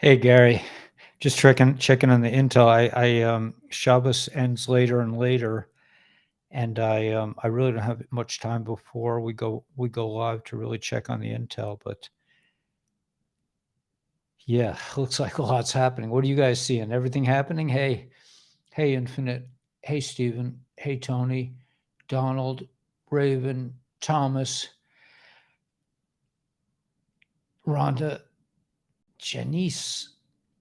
Hey Gary, just checking on the intel. Shabbos ends later and later, and I really don't have much time before we go live to really check on the intel. But yeah, looks like a lot's happening. What are you guys seeing? Everything happening? Hey Infinite, hey Stephen, hey Tony, Donald, Raven, Thomas, Rhonda, Janice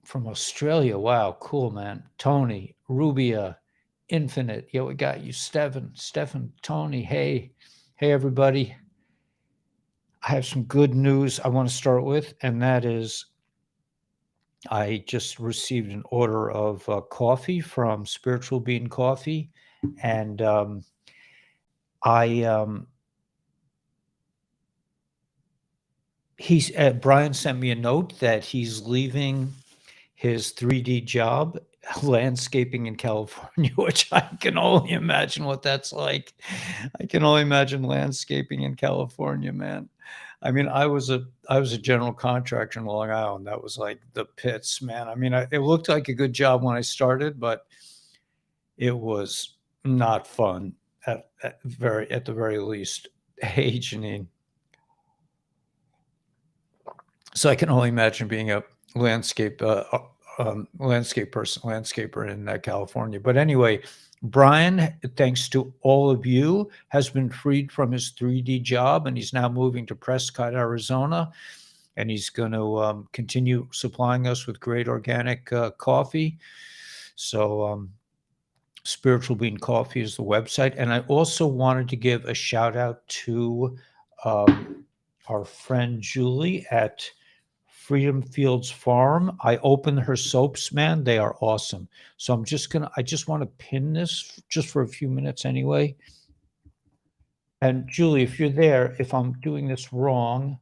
from Australia. Wow, cool, man. Tony, Rubia, Infinite. Yeah, we got you. Stefan, Tony. Hey, everybody. I have some good news I want to start with, and that is I just received an order of coffee from Spiritual Bean Coffee, and I Brian sent me a note that he's leaving his 3D job, landscaping in California, which I can only imagine what that's like. I can only imagine landscaping in California, man. I mean, I was a general contractor in Long Island. That was like the pits, man. I mean, it looked like a good job when I started, but it was not fun at the very least. Hey, Janine. So I can only imagine being a landscape landscaper in California. But anyway, Brian, thanks to all of you, has been freed from his 3D job, and he's now moving to Prescott, Arizona, and he's going to continue supplying us with great organic coffee. So Spiritual Bean Coffee is the website, and I also wanted to give a shout out to our friend Julie at Freedom Fields Farm. I opened her soaps, man. They are awesome. So I just want to pin this just for a few minutes anyway. And Julie, if you're there, if I'm doing this wrong,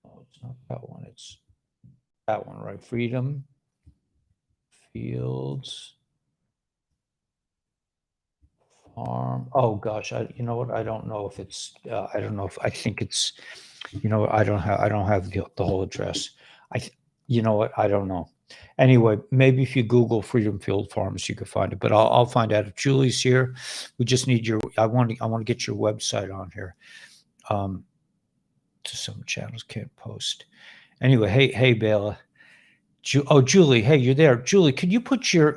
oh, it's not that one. It's that one, right? Freedom Fields Farm. Oh gosh, you know what? I don't know if it's, I don't know if, I think it's, I don't have the whole address. You know what? I don't know. Anyway, maybe if you Google Freedom Field Farms, you could find it. But I'll find out if Julie's here. We just need I want to get your website on here. To some channels can't post. Anyway, hey Bela. Julie, hey, you're there. Julie, can you put your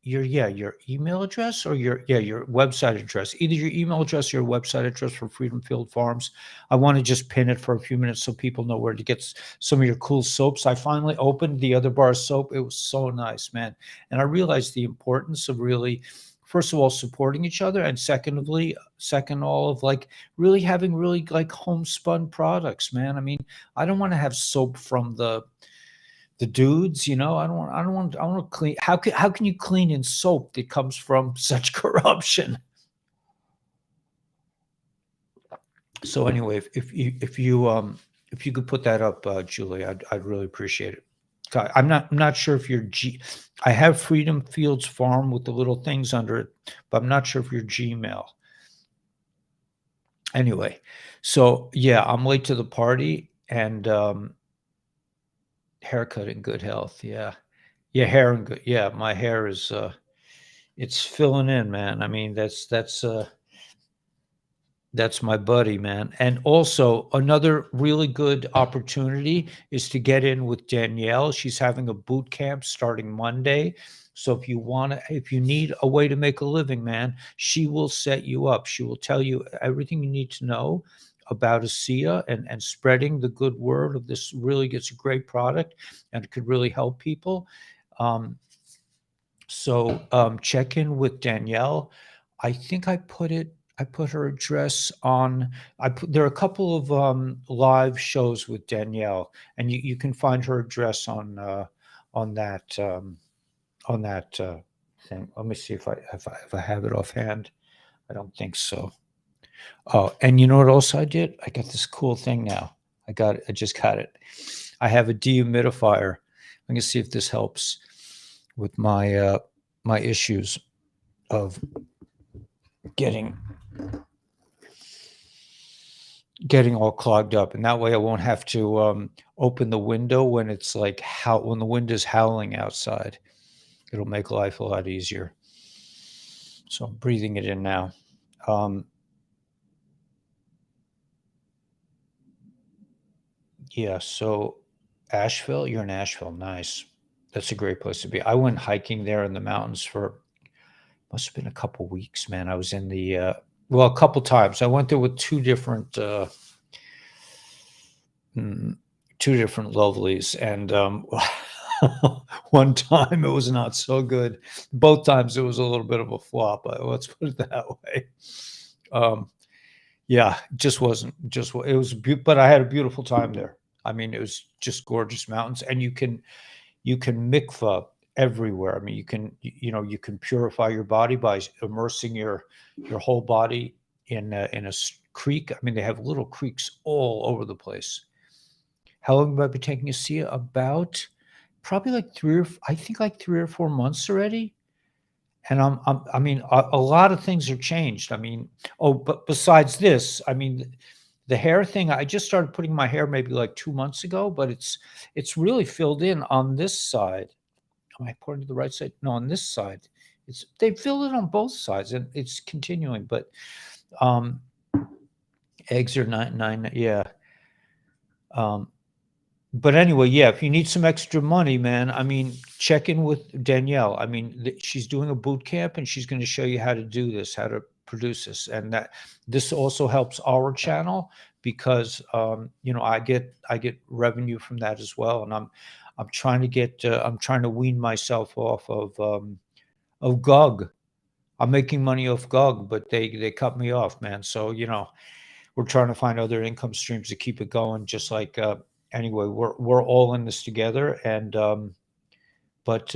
your email address or your website address, either your email address or your website address for Freedom Field Farms? I want to just pin it for a few minutes so people know where to get some of your cool soaps. I finally opened the other bar soap. It was so nice, man. And I realized the importance of really, first of all, supporting each other, and second all of like really having really like homespun products, man. I mean, I don't want to have soap from the dudes, I want to clean. How can you clean in soap that comes from such corruption? So anyway, if you could put that up, Julie, I'd really appreciate it. I'm not sure if you're I have Freedom Fields Farm with the little things under it, but I'm not sure if you're Gmail. Anyway, so yeah, I'm late to the party, and haircut in good health. Yeah. Hair in good. Yeah, my hair is it's filling in, man. I mean, that's my buddy, man. And also another really good opportunity is to get in with Danielle. She's having a boot camp starting Monday. So if you need a way to make a living, man, she will set you up. She will tell you everything you need to know about ASEA and spreading the good word of this. Really gets a great product and it could really help people. So check in with Danielle. I think I put it I put her address on. There are a couple of live shows with Danielle, and you can find her address on that on that thing. Let me see if I have it offhand. I don't think so. Oh, and you know what else I did? I got this cool thing now. I just got it. I have a dehumidifier. I'm gonna see if this helps with my my issues of getting all clogged up, and that way I won't have to open the window when it's like when the wind is howling outside. It'll make life a lot easier. So I'm breathing it in now. Yeah, so Asheville, you're in Asheville. Nice. That's a great place to be. I went hiking there in the mountains for must have been a couple weeks, man. I was in the well, a couple times. I went there with two different lovelies, and one time it was not so good. Both times it was a little bit of a flop. Let's put it that way. Yeah, just wasn't just it was, but I had a beautiful time there. I mean, it was just gorgeous mountains, and you can mikvah everywhere. I mean, you can purify your body by immersing your whole body in a creek. I mean, they have little creeks all over the place. How long have I been taking ASEA? About probably like I think like 3 or 4 months already. And I mean, a lot of things are changed. I mean, but besides this, I mean, the hair thing, I just started putting my hair maybe like 2 months ago, but it's really filled in on this side. Am I pointing to the right side? No, on this side. They filled it on both sides, and it's continuing. But eggs are nine. Yeah. But anyway, yeah, if you need some extra money, man, I mean, check in with Danielle. I mean, she's doing a boot camp, and she's going to show you how to do this, how to produce this, and that this also helps our channel because I get revenue from that as well, and I'm trying to wean myself off of GOG. I'm making money off GOG, but they cut me off, man. So we're trying to find other income streams to keep it going, just like. Anyway, we're all in this together, and but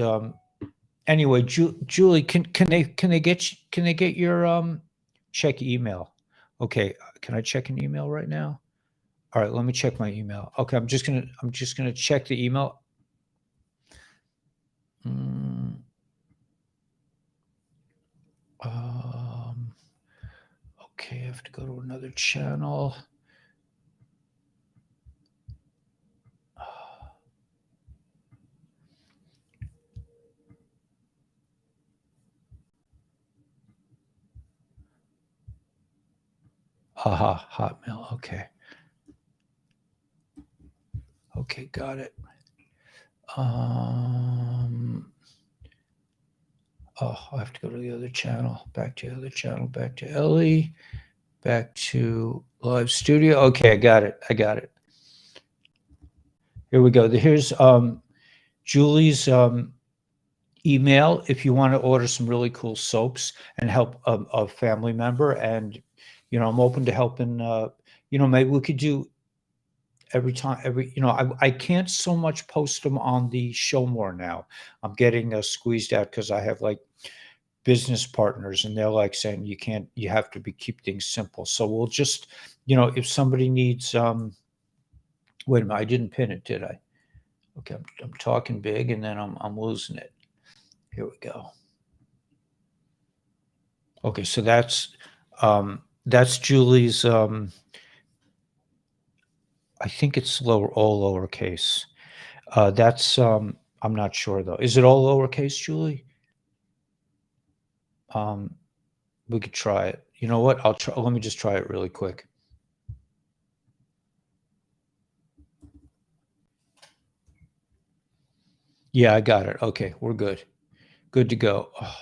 anyway, Julie, can they get your check email? Okay, can I check an email right now? All right, let me check my email. Okay, I'm just gonna check the email. Okay, I have to go to another channel. Hotmail. Okay. Okay, got it. I have to go to the other channel. Back to the other channel. Back to Ellie. Back to live studio. Okay, I got it. Here we go. Here's Julie's email if you want to order some really cool soaps and help a family member. And I'm open to helping. Maybe we could do I can't so much post them on the show more now. I'm getting squeezed out because I have like business partners, and they're like saying you have to keep things simple. So we'll just if somebody needs wait a minute, I didn't pin it, did I? Okay, I'm talking big, and then I'm losing it. Here we go. Okay, so that's Julie's. I think it's all lowercase. That's I'm not sure though. Is it all lowercase, Julie? We could try it. You know what? I'll try. Let me just try it really quick. Yeah, I got it. Okay, we're good. Good to go. Oh.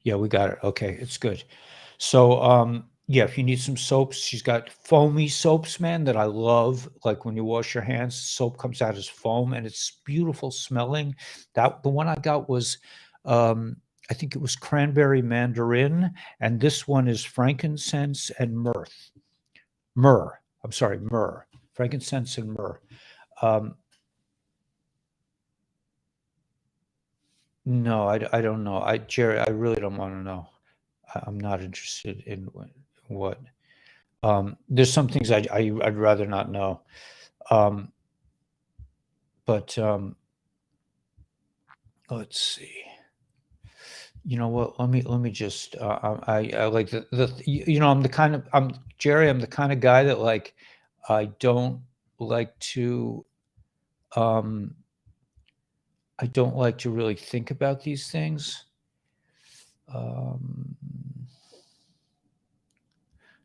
Yeah, we got it. Okay, it's good. So, yeah, if you need some soaps, she's got foamy soaps, man, that I love. Like when you wash your hands, soap comes out as foam, and it's beautiful smelling. The one I got was I think it was cranberry mandarin, and this one is frankincense and myrrh. I'm sorry, myrrh, frankincense and myrrh. No, I don't know. Jerry, I really don't want to know. I'm not interested in what. There's some things I'd rather not know. But let's see. You know what? Let me just. I like I'm Jerry. I'm the kind of guy that like I don't like to. I don't like to really think about these things.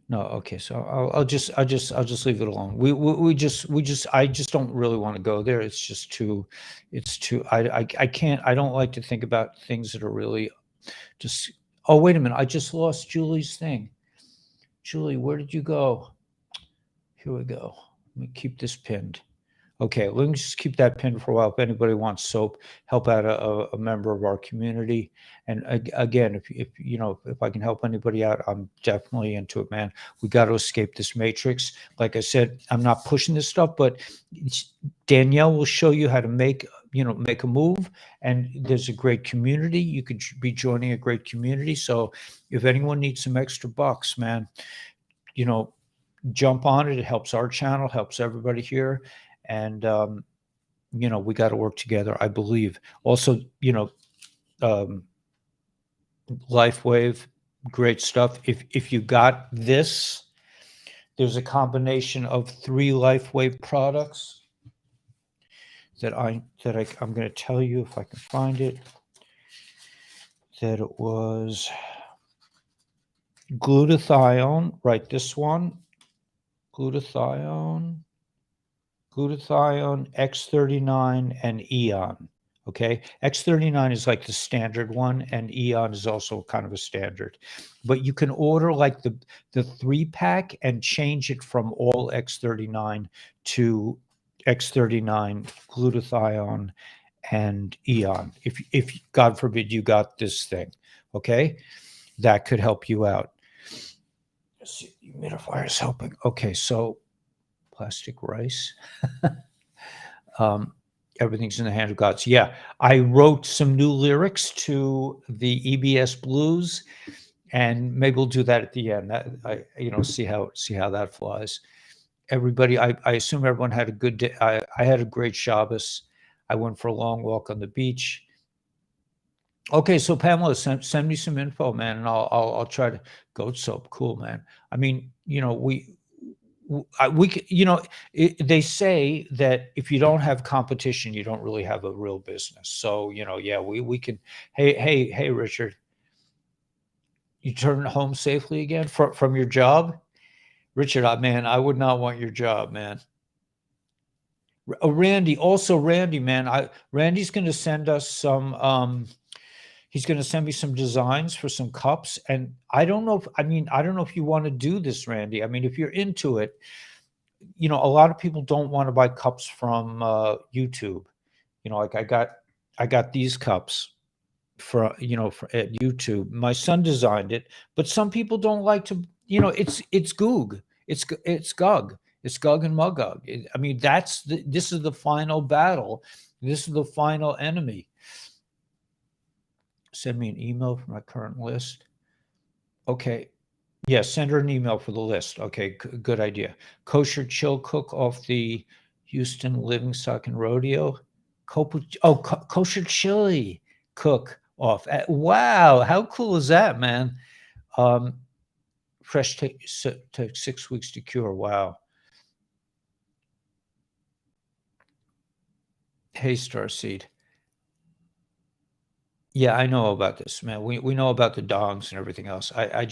No, okay. So I'll just leave it alone. I just don't really want to go there. It's just too. I can't. I don't like to think about things that are really just. Oh, wait a minute. I just lost Julie's thing. Julie, where did you go? Here we go. Let me keep this pinned. Okay, let me just keep that pinned for a while. If anybody wants soap, help out a member of our community. And again, if I can help anybody out, I'm definitely into it, man. We got to escape this matrix. Like I said, I'm not pushing this stuff, but Danielle will show you how to make a move. And there's a great community. You could be joining a great community. So if anyone needs some extra bucks, man, jump on it. It helps our channel, helps everybody here. And, we got to work together, I believe. Also, LifeWave, great stuff. If you got this, there's a combination of 3 LifeWave products that I'm going to tell you if I can find it. That it was glutathione, right? This one, glutathione, X39, and Eon. Okay, X39 is like the standard one, and Eon is also kind of a standard. But you can order like the 3-pack and change it from all X39 to X39, glutathione, and Eon. If God forbid you got this thing, okay, that could help you out. Let's see, the humidifier is helping. Okay, so plastic rice. Everything's in the hand of God. So yeah, I wrote some new lyrics to the EBS Blues, and maybe we'll do that at the end. See how that flies. Everybody, I assume everyone had a good day. I had a great Shabbos. I went for a long walk on the beach. Okay, so Pamela, send me some info, man, and I'll try to. Goat soap, cool, man. I mean, they say that if you don't have competition, you don't really have a real business. So, yeah, we can. Hey, Richard, you turn home safely again from your job? Richard, man, I would not want your job, man. Randy, man, Randy's going to send us some, he's going to send me some designs for some cups. And I don't know if you want to do this, Randy. I mean, if you're into it, a lot of people don't want to buy cups from YouTube. Like I got these cups for at YouTube. My son designed it, but some people don't like to, it's Goog. It's Gug. It's Gug and Mugug. I mean, this is the final battle. This is the final enemy. Send me an email for my current list. Okay. Yeah, send her an email for the list. Okay, good idea. Kosher Chill Cook off the Houston Livestock and Rodeo. Kosher Chili Cook off. Wow, how cool is that, man? Fresh takes 6 weeks to cure. Wow. Hey, Starseed. Yeah, I know about this, man. We know about the dogs and everything else. I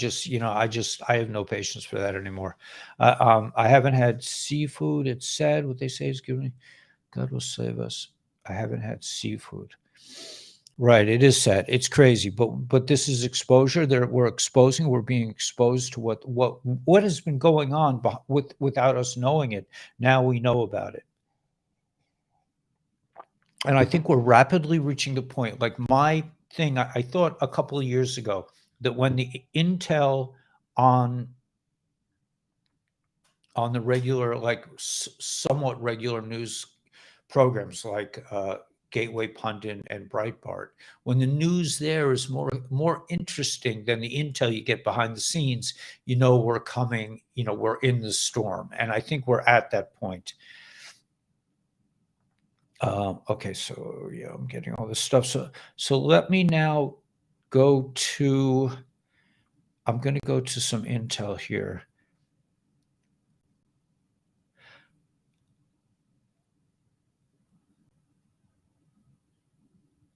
have no patience for that anymore. I haven't had seafood. It's sad what they say is giving. God will save us. I haven't had seafood. Right, it is sad. It's crazy, but this is exposure. We're being exposed to what has been going on without us knowing it. Now we know about it. And I think we're rapidly reaching the point. Like my thing. I thought a couple of years ago that when the intel on the regular, like somewhat regular news programs like Gateway Pundit and Breitbart, when the news there is more interesting than the intel you get behind the scenes, we're coming, we're in the storm. And I think we're at that point. Okay, so yeah, I'm getting all this stuff. So let me now go to, I'm going to go to some intel here.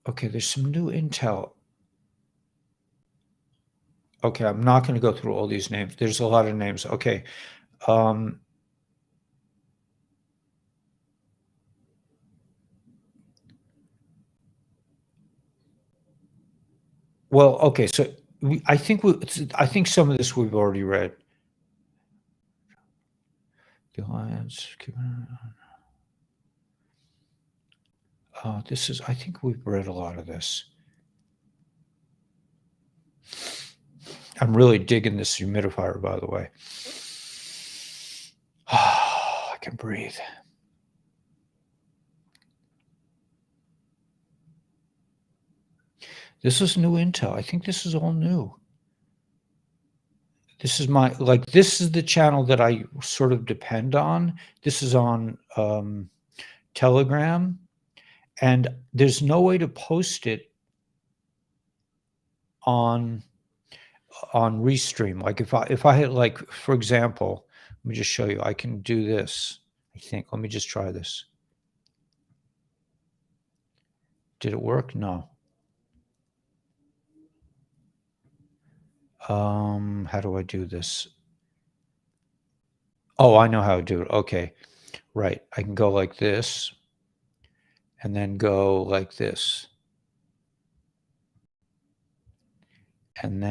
Okay, there's some new intel. Okay, I'm not going to go through all these names. There's a lot of names. Okay. Well, okay, so I think some of this we've already read. The Alliance. I think we've read a lot of this. I'm really digging this humidifier, by the way. I can breathe. This is new intel. I think this is all new. This is this is the channel that I sort of depend on. This is on Telegram, and there's no way to post it on Restream. Like if I had, like, for example, let me just show you. I can do this. I think. Let me just try this. Did it work? No. How do I do this? Oh, I know how to do it. Okay. Right. I can go like this and then go like this. And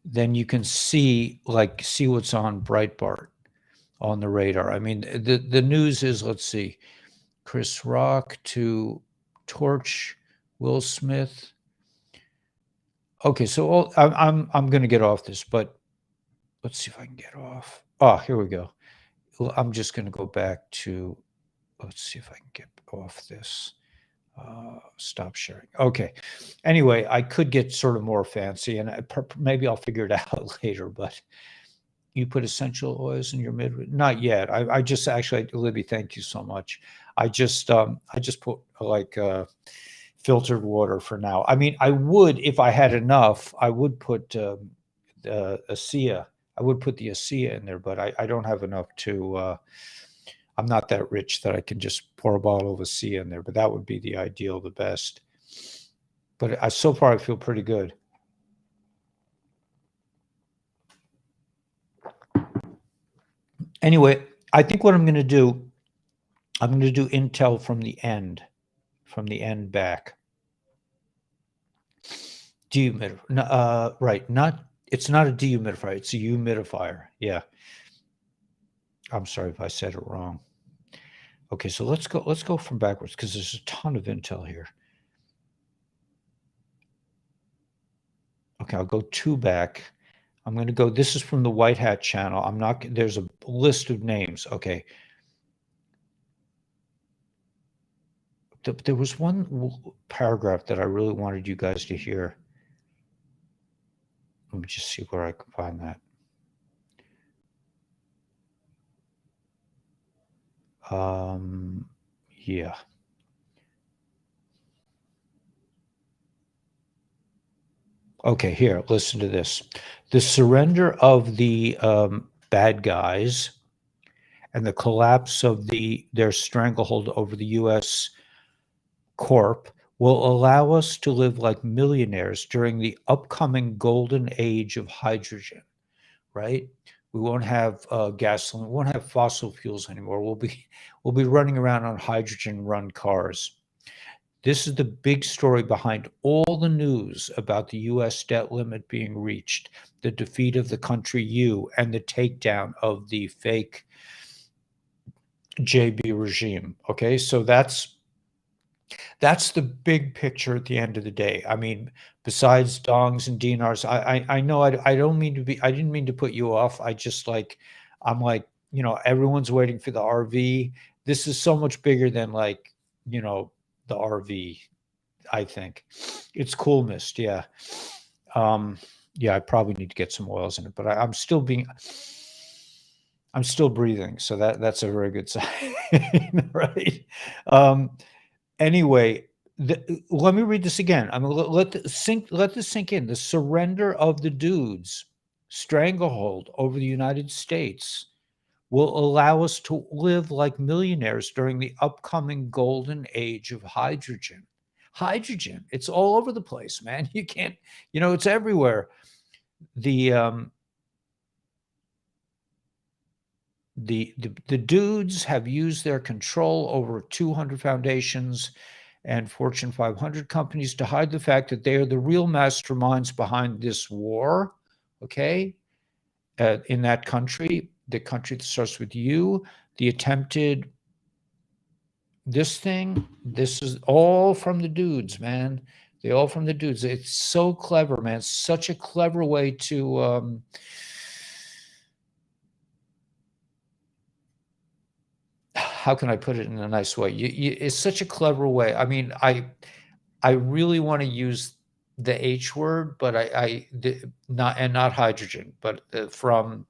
then you can see what's on Breitbart, on the radar. I mean, the news is, let's see, Chris Rock to Torch, Will Smith. Okay, so I'm going to get off this, but let's see if I can get off. Oh, here we go. I'm just going to go back to, let's see if I can get off this. Stop sharing. Okay. Anyway, I could get sort of more fancy, and maybe I'll figure it out later, but you put essential oils in your not yet. I just actually, Libby, thank you so much. I just put like filtered water for now. I mean, I would, if I had enough, I would put ASEA. I would put the ASEA in there, but I don't have enough to, I'm not that rich that I can just pour a bottle of ASEA in there, but that would be the ideal, the best. But so far, I feel pretty good. Anyway, I think what I'm going to do intel from the end back. Dehumidifier, right? It's not a dehumidifier. It's a humidifier. Yeah. I'm sorry if I said it wrong. Okay, so let's go from backwards because there's a ton of intel here. Okay, I'll go 2 back. I'm going to go, this is from the White Hat channel. There's a list of names. Okay. There was one paragraph that I really wanted you guys to hear. Let me just see where I can find that. Yeah. Okay, here, listen to this. The surrender of the bad guys and the collapse of their stranglehold over the U.S. Corp will allow us to live like millionaires during the upcoming golden age of hydrogen, right? We won't have gasoline, we won't have fossil fuels anymore. We'll be running around on hydrogen-run cars. This is the big story behind all the news about the U.S. debt limit being reached, the defeat of the country U, and the takedown of the fake JB regime. Okay, so that's That's the big picture at the end of the day. I mean, besides dongs and dinars, I know I don't mean to be, I didn't mean to put you off. I just like, I'm like, everyone's waiting for the RV. This is so much bigger than like, the RV, I think. It's cool mist, yeah. Um, yeah, I probably need to get some oils in it, but I'm still breathing, so that's a very good sign, right? Um, Anyway, let me read this again. I mean, let this sink in. The surrender of the dudes, stranglehold over the United States, will allow us to live like millionaires during the upcoming golden age of hydrogen. Hydrogen, it's all over the place, man. You can't, it's everywhere. The the dudes have used their control over 200 foundations and Fortune 500 companies to hide the fact that they are the real masterminds behind this war. Okay, in that country, the country that starts with U, the attempted this thing. This is all from the dudes, man. They all from the dudes. It's so clever, man. Such a clever way to. How can I put it in a nice way? It's such a clever way. I mean, I really want to use the H word, but not hydrogen, but from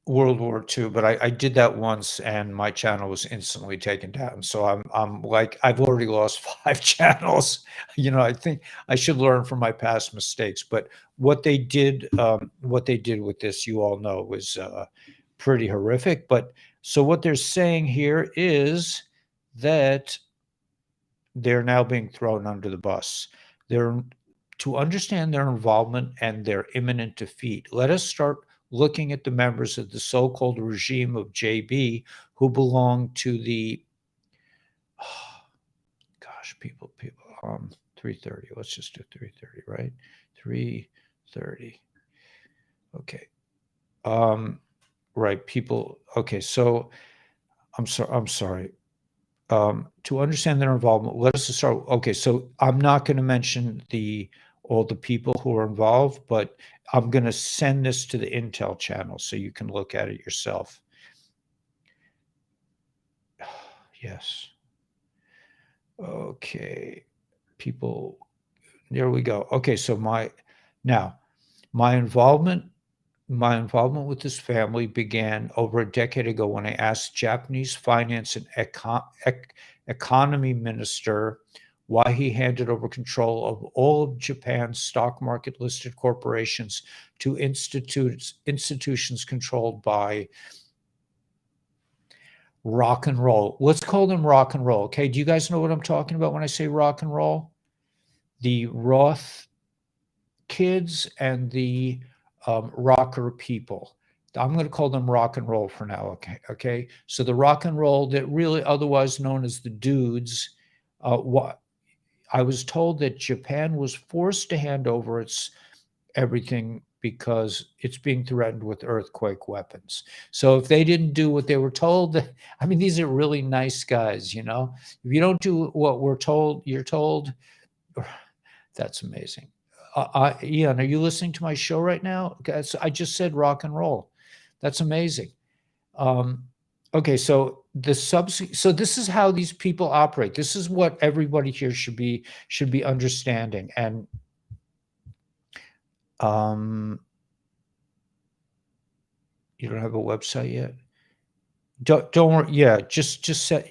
World War II. But I did that once, and my channel was instantly taken down. So I'm like, I've already lost 5 channels. I think I should learn from my past mistakes. But what they did with this, you all know, was pretty horrific. But so what they're saying here is that they're now being thrown under the bus. They're To understand their involvement and their imminent defeat. Let us start looking at the members of the so-called regime of JB who belong to the gosh, people 3:30. Let's just do 3:30, right? 3:30. Okay. Right, people. Okay, so I'm sorry. To understand their involvement, let us start. Okay, so I'm not going to mention all the people who are involved, but I'm going to send this to the Intel channel so you can look at it yourself. Yes. Okay, people. There we go. Okay, so my involvement with this family began over a decade ago when I asked Japanese finance and economy minister why he handed over control of all of Japan's stock market listed corporations to institutions controlled by rock and roll. Let's call them rock and roll. Okay. Do you guys know what I'm talking about when I say rock and roll? The Roth kids and the rocker people. I'm going to call them rock and roll for now. Okay. So the rock and roll that really otherwise known as the dudes. What I was told that Japan was forced to hand over its everything because it's being threatened with earthquake weapons. So if they didn't do what they were told, I mean, these are really nice guys, If you don't do what we're told, you're told, that's amazing. Ian, are you listening to my show right now? I just said rock and roll. That's amazing. Okay, so so this is how these people operate. This is what everybody here should be understanding. And you don't have a website yet? Don't worry. Yeah, just set.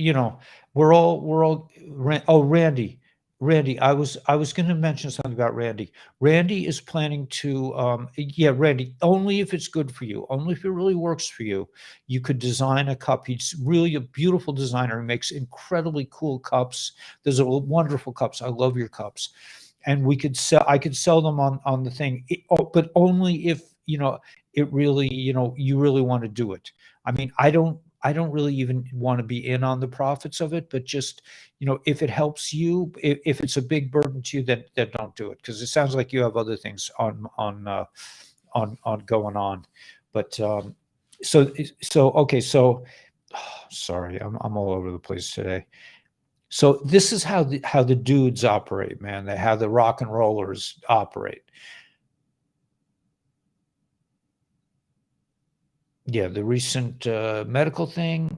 We're all. Oh, Randy, I was going to mention something about Randy. Randy is planning to. Yeah, Randy. Only if it's good for you. Only if it really works for you. You could design a cup. He's really a beautiful designer. He makes incredibly cool cups. There's a wonderful cups. I love your cups, and we could sell. I could sell them on the thing, but only if it really you really want to do it. I mean, I don't really even want to be in on the profits of it, but just, if it helps you, if it's a big burden to you, then don't do it. Because it sounds like you have other things on going on. But okay. So sorry, I'm all over the place today. So this is how the dudes operate, man. How the rock and rollers operate. Yeah, the recent medical thing,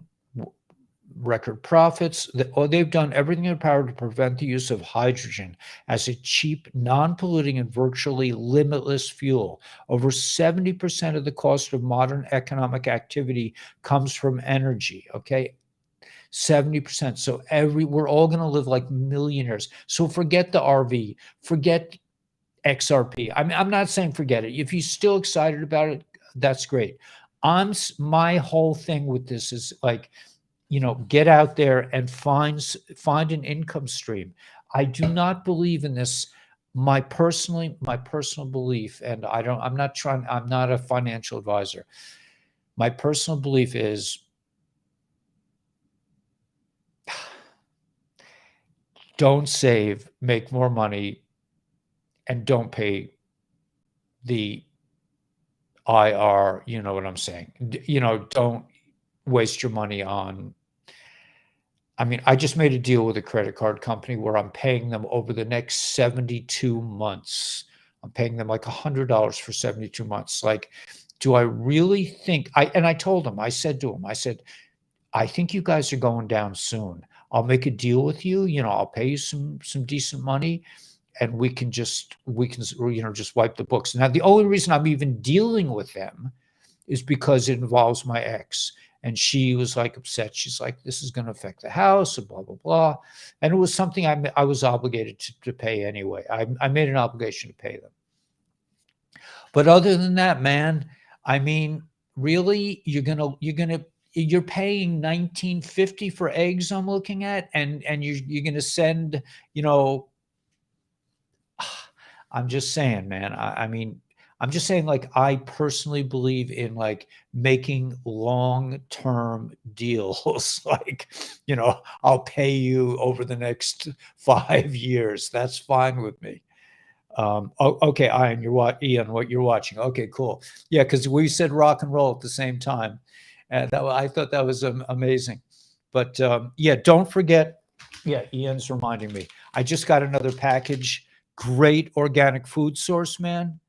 record profits. They've done everything in their power to prevent the use of hydrogen as a cheap, non-polluting, and virtually limitless fuel. Over 70% of the cost of modern economic activity comes from energy. Okay, 70%. So we're all going to live like millionaires. So forget the RV, forget XRP. I'm not saying forget it. If you're still excited about it, that's great. My whole thing with this is like, get out there and find an income stream. I do not believe in this. My personal belief, and I'm not a financial advisor. My personal belief is don't save, make more money, and don't pay the IR, you know what I'm saying? Don't waste your money on. I just made a deal with a credit card company where I'm paying them over the next 72 months. I'm paying them like $100 for 72 months. Like, do I really think I told them, I said to him, I think you guys are going down soon. I'll make a deal with you. I'll pay you some decent money, and we can just wipe the books. Now, the only reason I'm even dealing with them is because it involves my ex, and she was like upset. She's like, "This is going to affect the house," and blah blah blah. And it was something I was obligated to pay anyway. I made an obligation to pay them. But other than that, man, really, you're paying $19.50 for eggs. I'm looking at, and you're gonna send, I'm just saying, man. I'm just saying, like, I personally believe in like making long-term deals. Like, I'll pay you over the next 5 years. That's fine with me. Okay, Ian, what you're watching. Okay, cool. Yeah, because we said rock and roll at the same time, and I thought that was amazing. But yeah, don't forget. Yeah, Ian's reminding me. I just got another package. Great organic food source, man.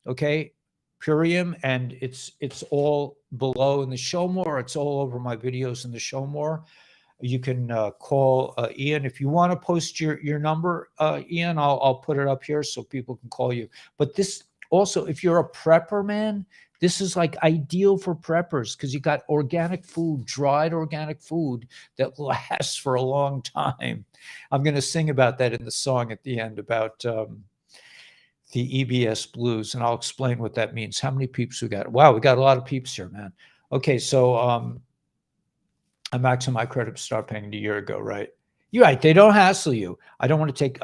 Okay, Purium, and it's all below in the show more. It's all over my videos in the show more. You can call Ian if you want to post your number, Ian. I'll put it up here so people can call you. But this also, if you're a prepper, man, this is like ideal for preppers because you got organic food, dried organic food that lasts for a long time. I'm going to sing about that in the song at the end about the EBS blues, and I'll explain what that means. How many peeps we got? Wow, we got a lot of peeps here, man. Okay, so I maxed my credit start paying a year ago, right? You're right. They don't hassle you. I don't want to take.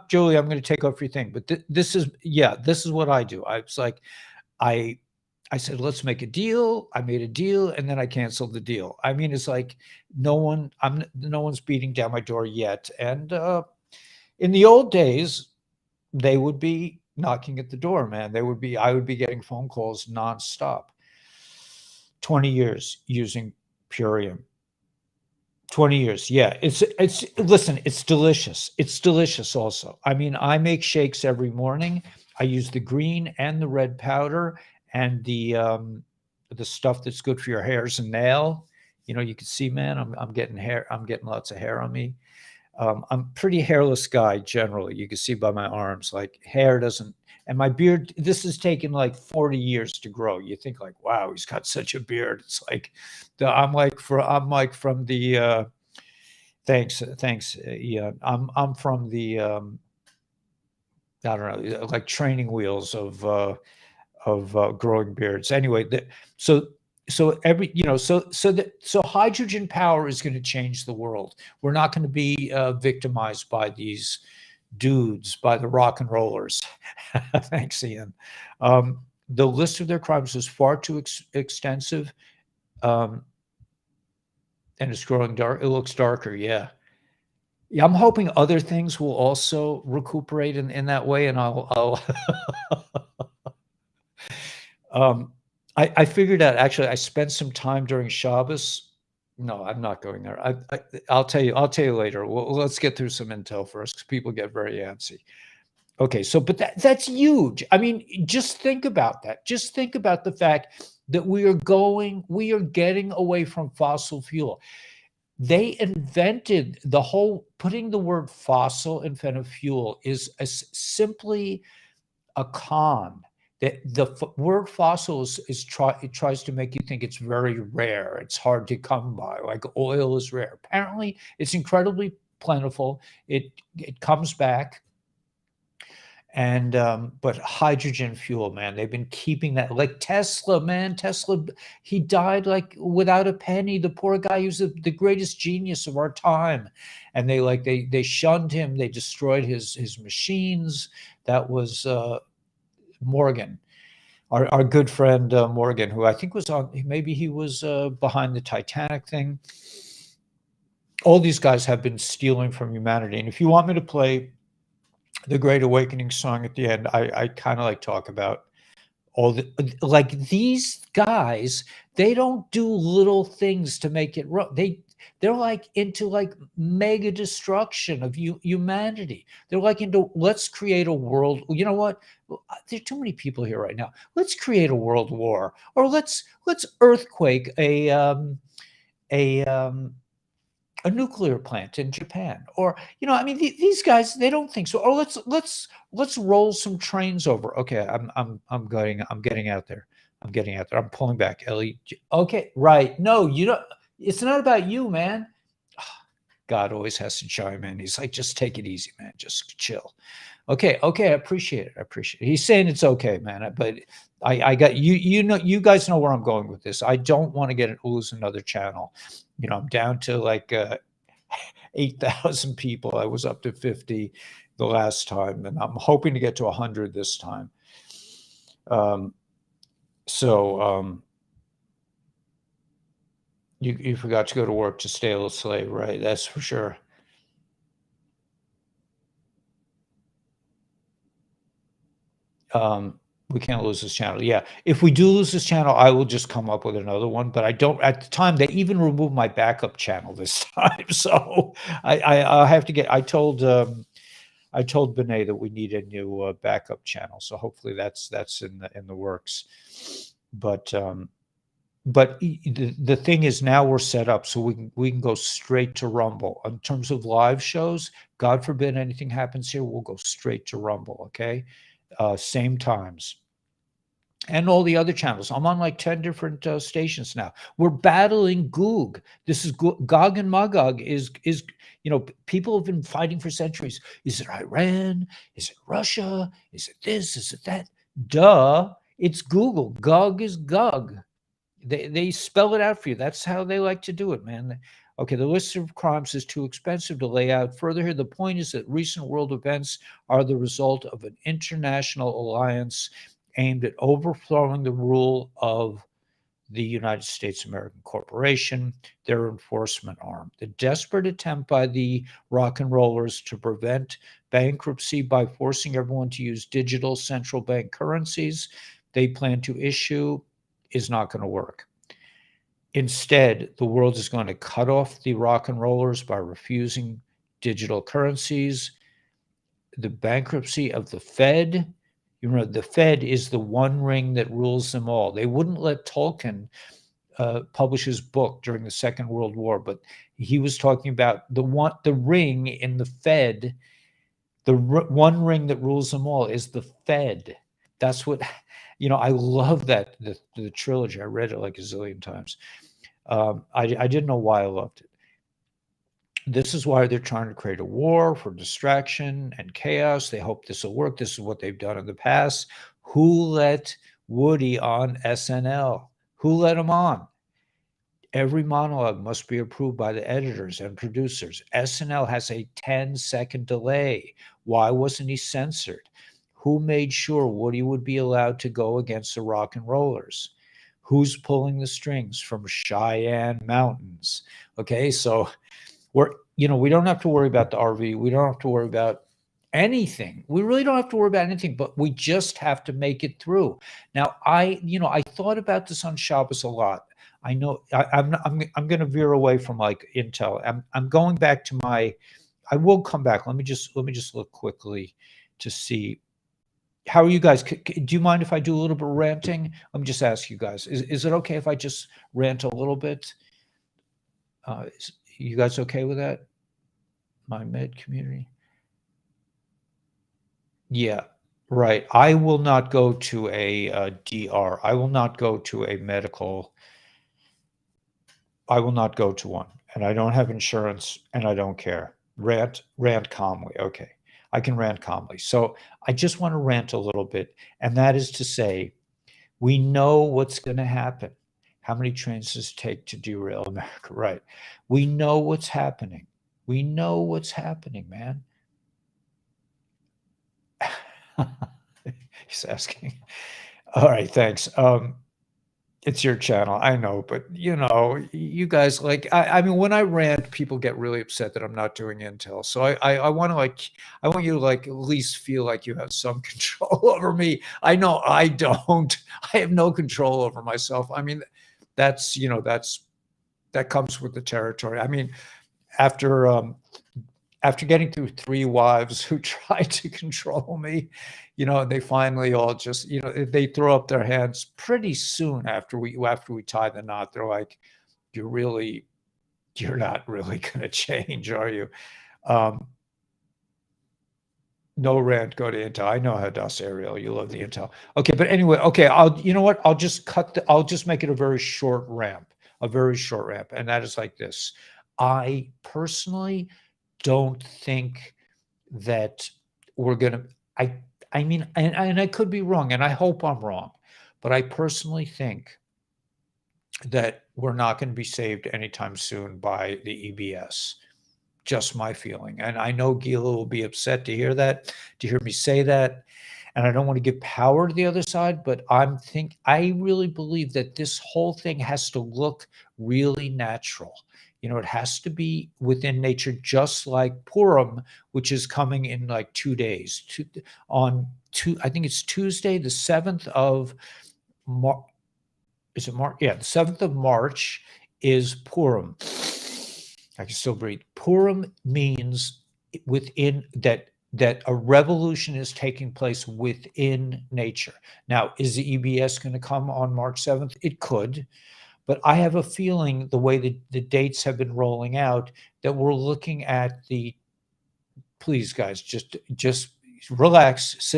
Julie, I'm going to take off your thing, but this is what I do. I was like, I said, let's make a deal. I made a deal, and then I canceled the deal. It's like no one's beating down my door yet. And in the old days, they would be knocking at the door, man. I would be getting phone calls nonstop. 20 years using Purium. 20 years. Yeah. Listen, it's delicious. It's delicious also. I make shakes every morning. I use the green and the red powder and the stuff that's good for your hairs and nail. You can see, man, I'm getting hair. I'm getting lots of hair on me. I'm a pretty hairless guy generally. You can see by my arms, like hair doesn't, and my beard, this has taken like 40 years to grow. You think like, wow, he's got such a beard. It's like, I'm like from the, thanks, Ian. I'm from the, I don't know, like training wheels of growing beards. Anyway, so hydrogen power is going to change the world. We're not going to be victimized by these dudes, by the rock and rollers. Thanks, Ian. The list of their crimes is far too extensive, and it's growing dark. It looks darker. Yeah. Yeah, I'm hoping other things will also recuperate in that way, and I'll I figured out, actually, I spent some time during Shabbos No, I'm not going there. I'll tell you. I'll tell you later. Well, let's get through some intel first, because people get very antsy. Okay, so but that's huge. I mean, just think about that. Just think about the fact that we are getting away from fossil fuel. They invented the whole putting the word fossil in front of fuel is simply a con. That the word fossil it tries to make you think it's very rare. It's hard to come by, like oil is rare. Apparently, it's incredibly plentiful. It comes back. And but hydrogen fuel, man, they've been keeping that. Like Tesla, man, Tesla, he died like without a penny. The poor guy, he was the greatest genius of our time, and they shunned him. They destroyed his machines. That was Morgan, our good friend Morgan, who I think was on. Maybe he was behind the Titanic thing. All these guys have been stealing from humanity, and if you want me to play the Great Awakening song at the end, I kind of like talk about all the like these guys. They don't do little things to make it wrong. They're like into like mega destruction of humanity. They're like into let's create a world. You know what? There are too many people here right now. Let's create a world war, or let's earthquake a a nuclear plant in Japan, or I mean, these guys, they don't think so. Or let's roll some trains over. Okay, I'm getting out there. I'm getting out there. I'm pulling back. Ellie. Okay, right. No, you don't. It's not about you, man. God always has to chime in. He's like, just take it easy, man. Just chill. Okay, I appreciate it. I appreciate it. He's saying it's okay, man. But I got you. You guys know where I'm going with this. I don't want to lose another channel. I'm down to like 8,000 people. I was up to 50 the last time, and I'm hoping to get to 100 this time. You forgot to go to work to stay a slave, right? That's for sure. We can't lose this channel. Yeah. If we do lose this channel, I will just come up with another one. But I don't. At the time, they even removed my backup channel this time. So I have to get. I told Benet that we need a new backup channel. So hopefully that's in the works. But the thing is, now we're set up so we can go straight to Rumble. In terms of live shows, God forbid anything happens here, we'll go straight to Rumble. Okay. Same times, and all the other channels. I'm on like 10 different stations now. We're battling Goog. This is Gog and Magog. Is people have been fighting for centuries. Is it Iran? Is it Russia? Is it this? Is it that? Duh! It's Google. Gog is Gog. They spell it out for you. That's how they like to do it, man. Okay, the list of crimes is too expensive to lay out further here. The point is that recent world events are the result of an international alliance aimed at overthrowing the rule of the United States American Corporation, their enforcement arm. The desperate attempt by the rock and rollers to prevent bankruptcy by forcing everyone to use digital central bank currencies they plan to issue is not going to work. Instead, the world is going to cut off the rock and rollers by refusing digital currencies. The bankruptcy of the Fed, the Fed is the one ring that rules them all. They wouldn't let Tolkien publish his book during the Second World War, but he was talking about the ring in the Fed. The one ring that rules them all is the Fed. That's what, I love that, the trilogy. I read it like a zillion times. I didn't know why I loved it. This is why they're trying to create a war for distraction and chaos. They hope this will work. This is what they've done in the past. Who let Woody on SNL? Who let him on? Every monologue must be approved by the editors and producers. SNL has a 10-second delay. Why wasn't he censored? Who made sure Woody would be allowed to go against the rock and rollers? Who's pulling the strings from Cheyenne Mountains? Okay, so we don't have to worry about the RV. We don't have to worry about anything. We really don't have to worry about anything, but we just have to make it through. Now, I thought about this on Shabbos a lot. I know I'm going to veer away from like Intel. I'm going back to my. I will come back. Let me just look quickly to see. How are you guys? Do you mind if I do a little bit of ranting? Let me just ask you guys. Is it okay if I just rant a little bit? You guys okay with that? My med community. Yeah, right. I will not go to a DR. I will not go to a medical. I will not go to one, and I don't have insurance, and I don't care. Rant calmly. Okay, I can rant calmly. So I just want to rant a little bit, and that is to say, we know what's going to happen. How many trains does it take to derail America? Right. We know what's happening. We know what's happening, man. He's asking. All right, thanks. It's your channel, I know, but you guys like. I mean, when I rant, people get really upset that I'm not doing Intel. So I want to I want you to like at least feel like you have some control over me. I know I don't. I have no control over myself. I mean, that's that comes with the territory. I mean, after getting through 3 wives who tried to control me, they finally all just, they throw up their hands pretty soon after we tie the knot. They're like, you're not really going to change, are you? No rant, go to Intel. I know how das Ariel. You love the Intel. Okay, but anyway, okay, you know what? I'll just I'll just make it a very short ramp, and that is like this. I personally don't think that we're gonna. I mean, and I could be wrong, and I hope I'm wrong, but I personally think that we're not going to be saved anytime soon by the EBS. Just my feeling. And I know Gila will be upset to hear me say that. And I don't want to give power to the other side, but I really believe that this whole thing has to look really natural. It has to be within nature, just like Purim, which is coming in like 2 days. I think it's Tuesday, the 7th of March. Is it March? Yeah, the 7th of March is Purim. I can still breathe. Purim means within that a revolution is taking place within nature. Now, is the EBS going to come on March 7th? It could, but I have a feeling the way the dates have been rolling out that we're looking at please guys, just relax.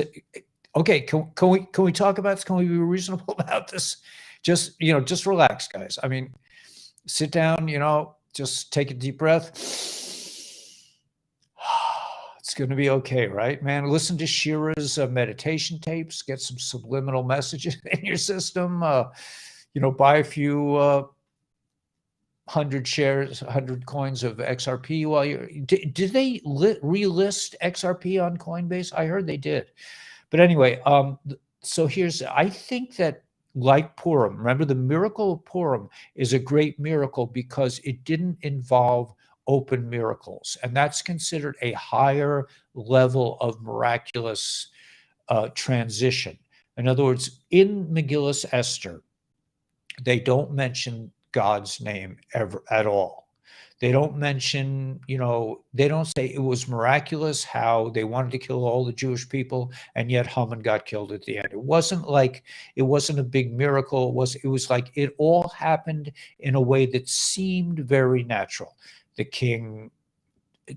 Okay, can we talk about this? Can we be reasonable about this? Just relax, guys. I mean, sit down, just take a deep breath. It's going to be okay, right, man? Listen to Shira's meditation tapes, get some subliminal messages in your system. Buy a few 100 coins of XRP while did they relist XRP on Coinbase? I heard they did. But anyway, so I think that like Purim, remember the miracle of Purim is a great miracle because it didn't involve open miracles. And that's considered a higher level of miraculous transition. In other words, in Megillus Esther, they don't mention God's name ever at all. They don't mention, they don't say it was miraculous how they wanted to kill all the Jewish people and yet Haman got killed at the end. It wasn't a big miracle. It was like it all happened in a way that seemed very natural. The king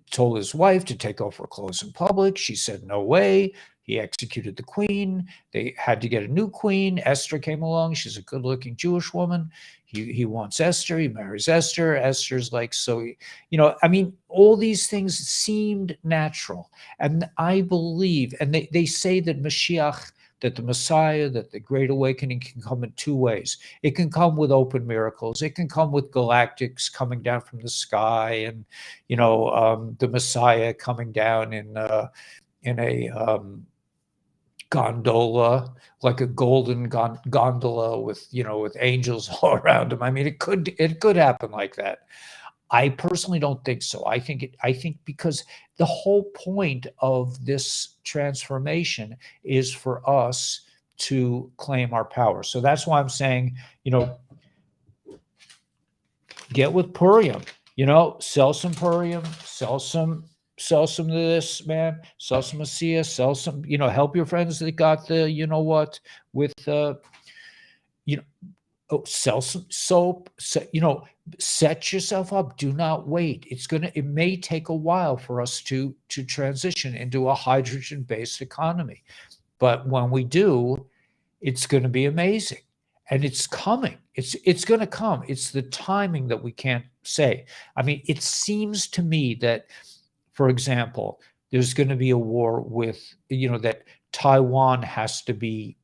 told his wife to take off her clothes in public. She said, no way. He executed the queen. They had to get a new queen. Esther came along. She's a good-looking Jewish woman. He wants Esther. He marries Esther. Esther's like, so, I mean, all these things seemed natural. And I believe, and they say that Mashiach, that the Messiah, that the Great Awakening can come in 2 ways. It can come with open miracles. It can come with galactics coming down from the sky and, the Messiah coming down in a gondola, like a golden gondola with angels all around him. I mean, it could happen like that. I personally don't think so. I think because the whole point of this transformation is for us to claim our power. So that's why I'm saying, get with Purium, sell some Purium, sell some of this, man, sell some ASEA, sell some, help your friends that got the, with, sell some soap, set yourself up. Do not wait. It may take a while for us to transition into a hydrogen-based economy. But when we do, it's going to be amazing. And it's coming. It's going to come. It's the timing that we can't say. I mean, it seems to me that, for example, there's going to be a war with, that Taiwan has to be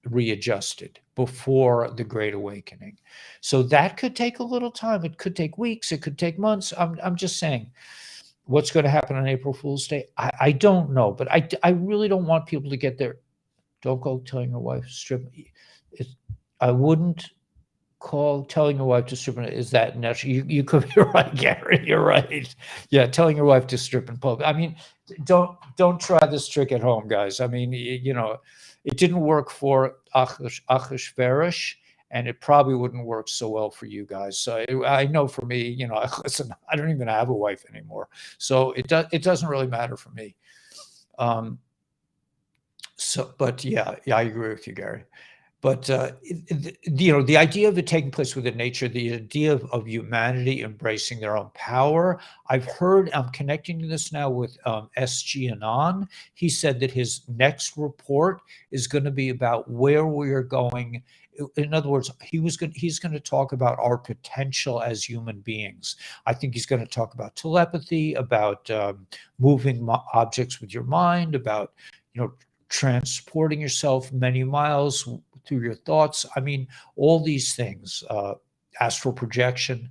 readjusted before the Great Awakening. So that could take a little time. It could take weeks. It could take months. I'm just saying, what's going to happen on April Fool's Day? I don't know, but I really don't want people to get there. Don't go telling your wife to strip. I wouldn't call telling your wife to strip. Is that natural? You could be right, Gary. You're right. Yeah, telling your wife to strip in public. I mean, don't try this trick at home, guys. I mean, it didn't work for Achashverosh, and it probably wouldn't work so well for you guys. So I know for me, listen, I don't even have a wife anymore, so it doesn't really matter for me. But yeah, I agree with you, Gary. But the idea of it taking place within nature, the idea of humanity embracing their own power. I'm connecting to this now with S.G. Anon. He said that his next report is going to be about where we are going. In other words, he's going to talk about our potential as human beings. I think he's going to talk about telepathy, about moving objects with your mind, about transporting yourself many miles through your thoughts. I mean, all these things, astral projection,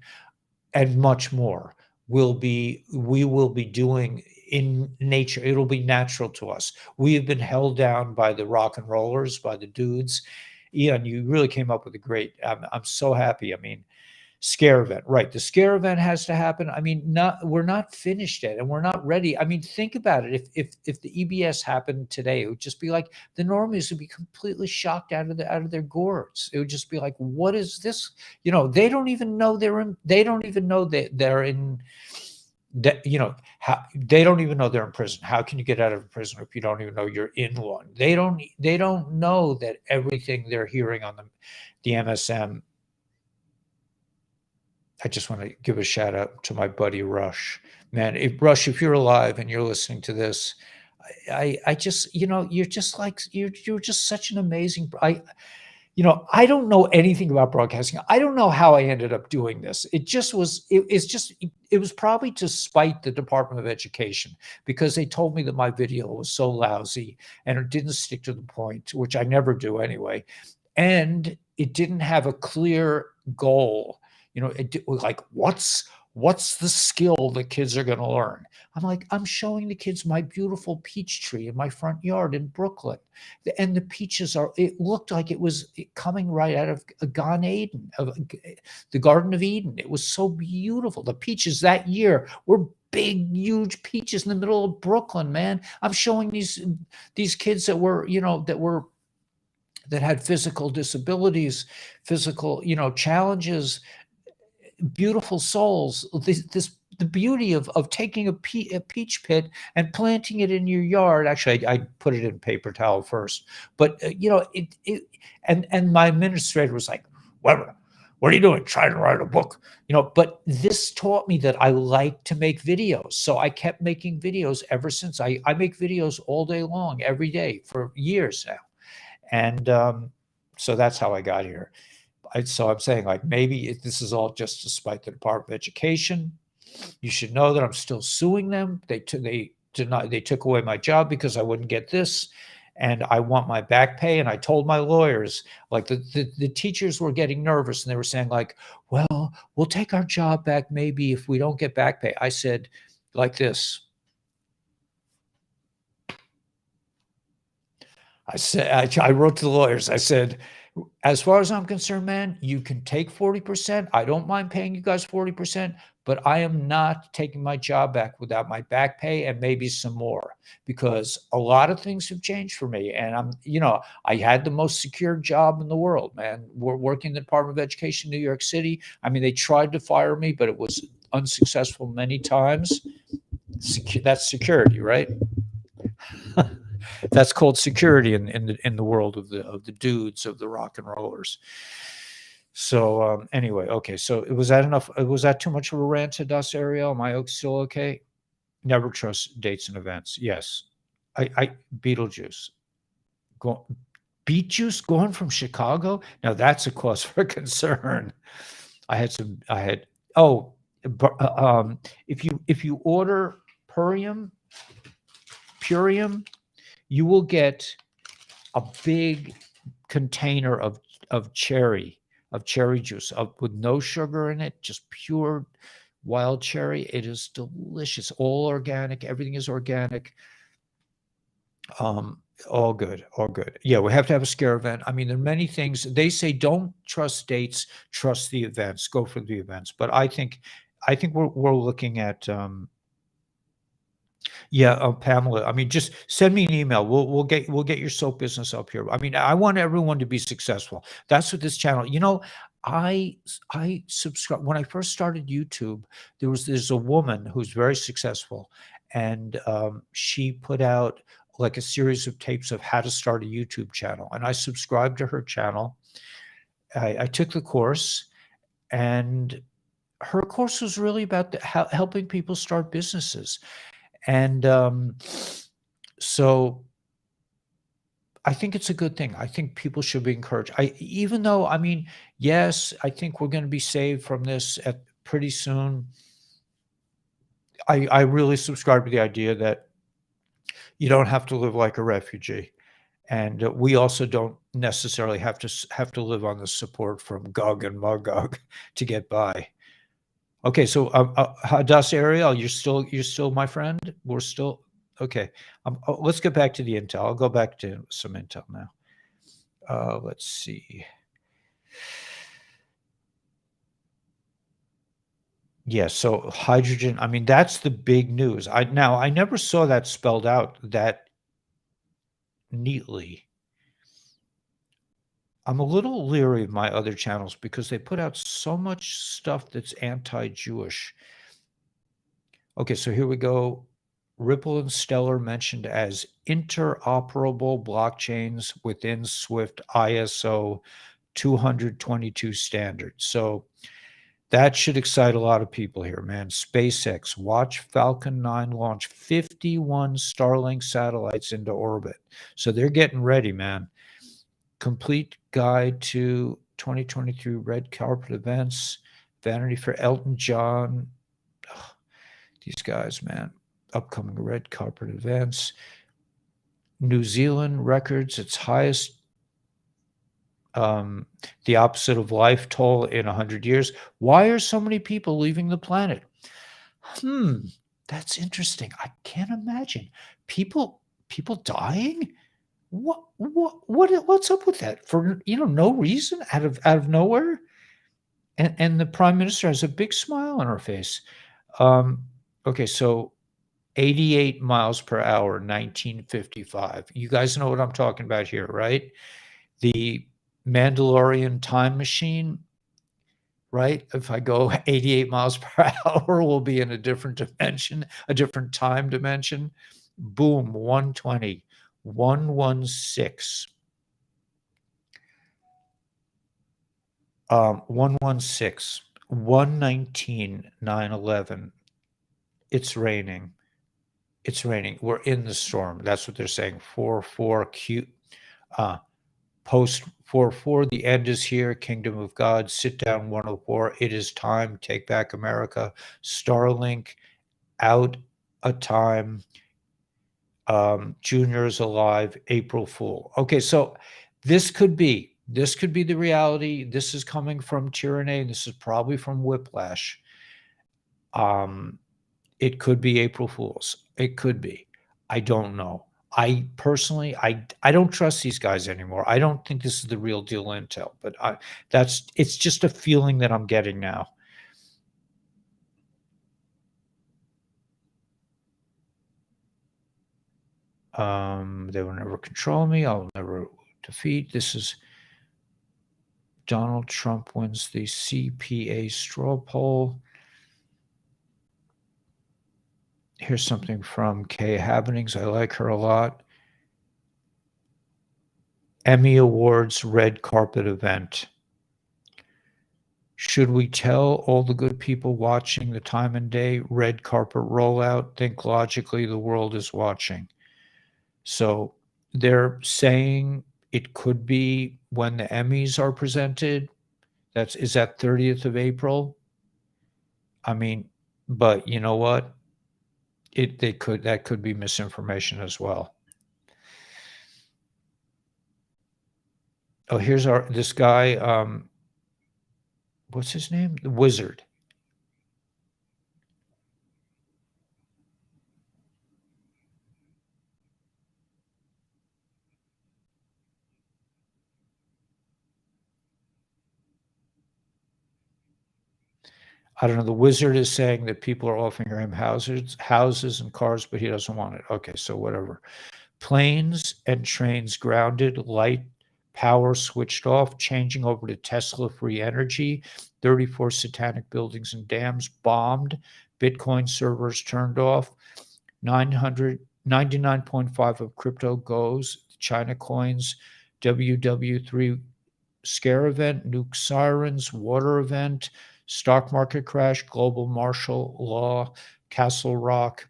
and much more we will be doing in nature. It'll be natural to us. We have been held down by the rock and rollers, by the dudes. Ian, you really came up with a great, I'm so happy. I mean, scare event, right? The scare event has to happen. I mean, we're not finished yet, and we're not ready. I mean, think about it. If the EBS happened today, it would just be like the normies would be completely shocked out of their gourds. It would just be like, what is this? They don't even know they don't even know that they're in. They don't even know they're in prison. How can you get out of prison if you don't even know you're in one? They don't know that everything they're hearing on the MSM. I just want to give a shout out to my buddy Rush. Man, Rush, if you're alive and you're listening to this, I just, you're just like, you're just such an amazing, I don't know anything about broadcasting. I don't know how I ended up doing this. It was probably to spite the Department of Education, because they told me that my video was so lousy and it didn't stick to the point, which I never do anyway. And it didn't have a clear goal. It was like, what's the skill the kids are going to learn? I'm like, I'm showing the kids my beautiful peach tree in my front yard in Brooklyn. And the peaches it looked like it was coming right out of Gan Eden, the Garden of Eden. It was so beautiful. The peaches that year were big, huge peaches in the middle of Brooklyn, man. I'm showing these kids that had physical disabilities, physical, challenges, beautiful souls. The beauty of taking a peach pit and planting it in your yard. Actually, I put it in paper towel first, but and my administrator was like, Weber, what are you doing? Trying to write a book, but this taught me that I like to make videos. So I kept making videos ever since. I make videos all day long, every day for years now. And so that's how I got here. So I'm saying, like, maybe this is all just to spite the Department of Education. You should know that I'm still suing them. They took away my job because I wouldn't get this, and I want my back pay. And I told my lawyers, like, the teachers were getting nervous, and they were saying, like, well, we'll take our job back maybe if we don't get back pay. I said like this. I wrote to the lawyers. I said, as far as I'm concerned, man, you can take 40%. I don't mind paying you guys 40%, but I am not taking my job back without my back pay and maybe some more, because a lot of things have changed for me. And I had the most secure job in the world, man. We're working in the Department of Education, New York City. I mean, they tried to fire me, but it was unsuccessful many times. That's security, right? That's called security in the world of the dudes, of the rock and rollers. So anyway, okay. So was that enough? Was that too much of a rant to us, Ariel? Am I still okay? Never trust dates and events. Yes, I Beetlejuice. Go, Beet Juice going from Chicago. Now that's a cause for concern. I had some. I had. Oh, if you order Purium, you will get a big container of cherry juice with no sugar in it, just pure wild cherry. It is delicious, all organic. Everything is organic. All good, all good. Yeah, we have to have a scare event. I mean, there are many things. They say don't trust dates, trust the events. Go for the events. But I think we're looking at yeah, Pamela. I mean, just send me an email. We'll get your soap business up here. I mean, I want everyone to be successful. That's what this channel. I subscribe when I first started YouTube. There's a woman who's very successful, and she put out like a series of tapes of how to start a YouTube channel, and I subscribed to her channel. I took the course, and her course was really about helping people start businesses. And so I think it's a good thing. I think people should be encouraged. Even though, I mean, yes, I think we're going to be saved from this pretty soon. I really subscribe to the idea that you don't have to live like a refugee. And we also don't necessarily have to live on the support from Gog and Magog to get by. Okay, so Hadass Ariel, you're still my friend. We're still okay. Let's get back to the intel. I'll go back to some intel now. Let's see. Yeah, so hydrogen. I mean, that's the big news. I never saw that spelled out that neatly. I'm a little leery of my other channels because they put out so much stuff that's anti-Jewish. Okay, so here we go. Ripple and Stellar mentioned as interoperable blockchains within Swift ISO 222 standard. So that should excite a lot of people here, man. SpaceX, watch Falcon 9 launch 51 Starlink satellites into orbit. So they're getting ready, man. Complete guide to 2023 red carpet events, Vanity Fair, Elton John. Ugh, these guys, man. Upcoming red carpet events. New Zealand records its highest, the opposite of life toll in 100 years. Why are so many people leaving the planet? That's interesting. I can't imagine people dying. What's up with that? For no reason, out of nowhere. And the prime minister has a big smile on her face. Okay, so 88 miles per hour, 1955. You guys know what I'm talking about here, right? The Mandalorian time machine, right? If I go 88 miles per hour, we'll be in a different dimension, a different time dimension. Boom, 120, 116. 116, 119, 9/11. It's raining. It's raining. We're in the storm. That's what they're saying. 4/4 Q. Post 4/4. The end is here. Kingdom of God. Sit down. 104. It is time. Take back America. Starlink. Out a time. Junior is alive. April Fool. Okay, so this could be the reality. This is coming from tyranny. This is probably from Whiplash. It could be April Fools. It could be. I don't know. I personally, I don't trust these guys anymore. I don't think this is the real deal intel, but it's just a feeling that I'm getting now. They will never control me. I'll never defeat. This is Donald Trump wins the CPA straw poll. Here's something from Kay Happenings. I like her a lot. Emmy Awards red carpet event. Should we tell all the good people watching the time and day red carpet rollout? Think logically, the world is watching. So they're saying it could be when the Emmys are presented. Is that 30th of April? I mean, but you know what? That could be misinformation as well. Oh, here's this guy. What's his name? The Wizard. I don't know. The Wizard is saying that people are offering him houses and cars, but he doesn't want it. Okay, so whatever. Planes and trains grounded, light power switched off, changing over to Tesla-free energy, 34 satanic buildings and dams bombed, Bitcoin servers turned off, 999.5 of crypto goes, China coins, WW3 scare event, nuke sirens, water event, stock market crash, global martial law, Castle Rock,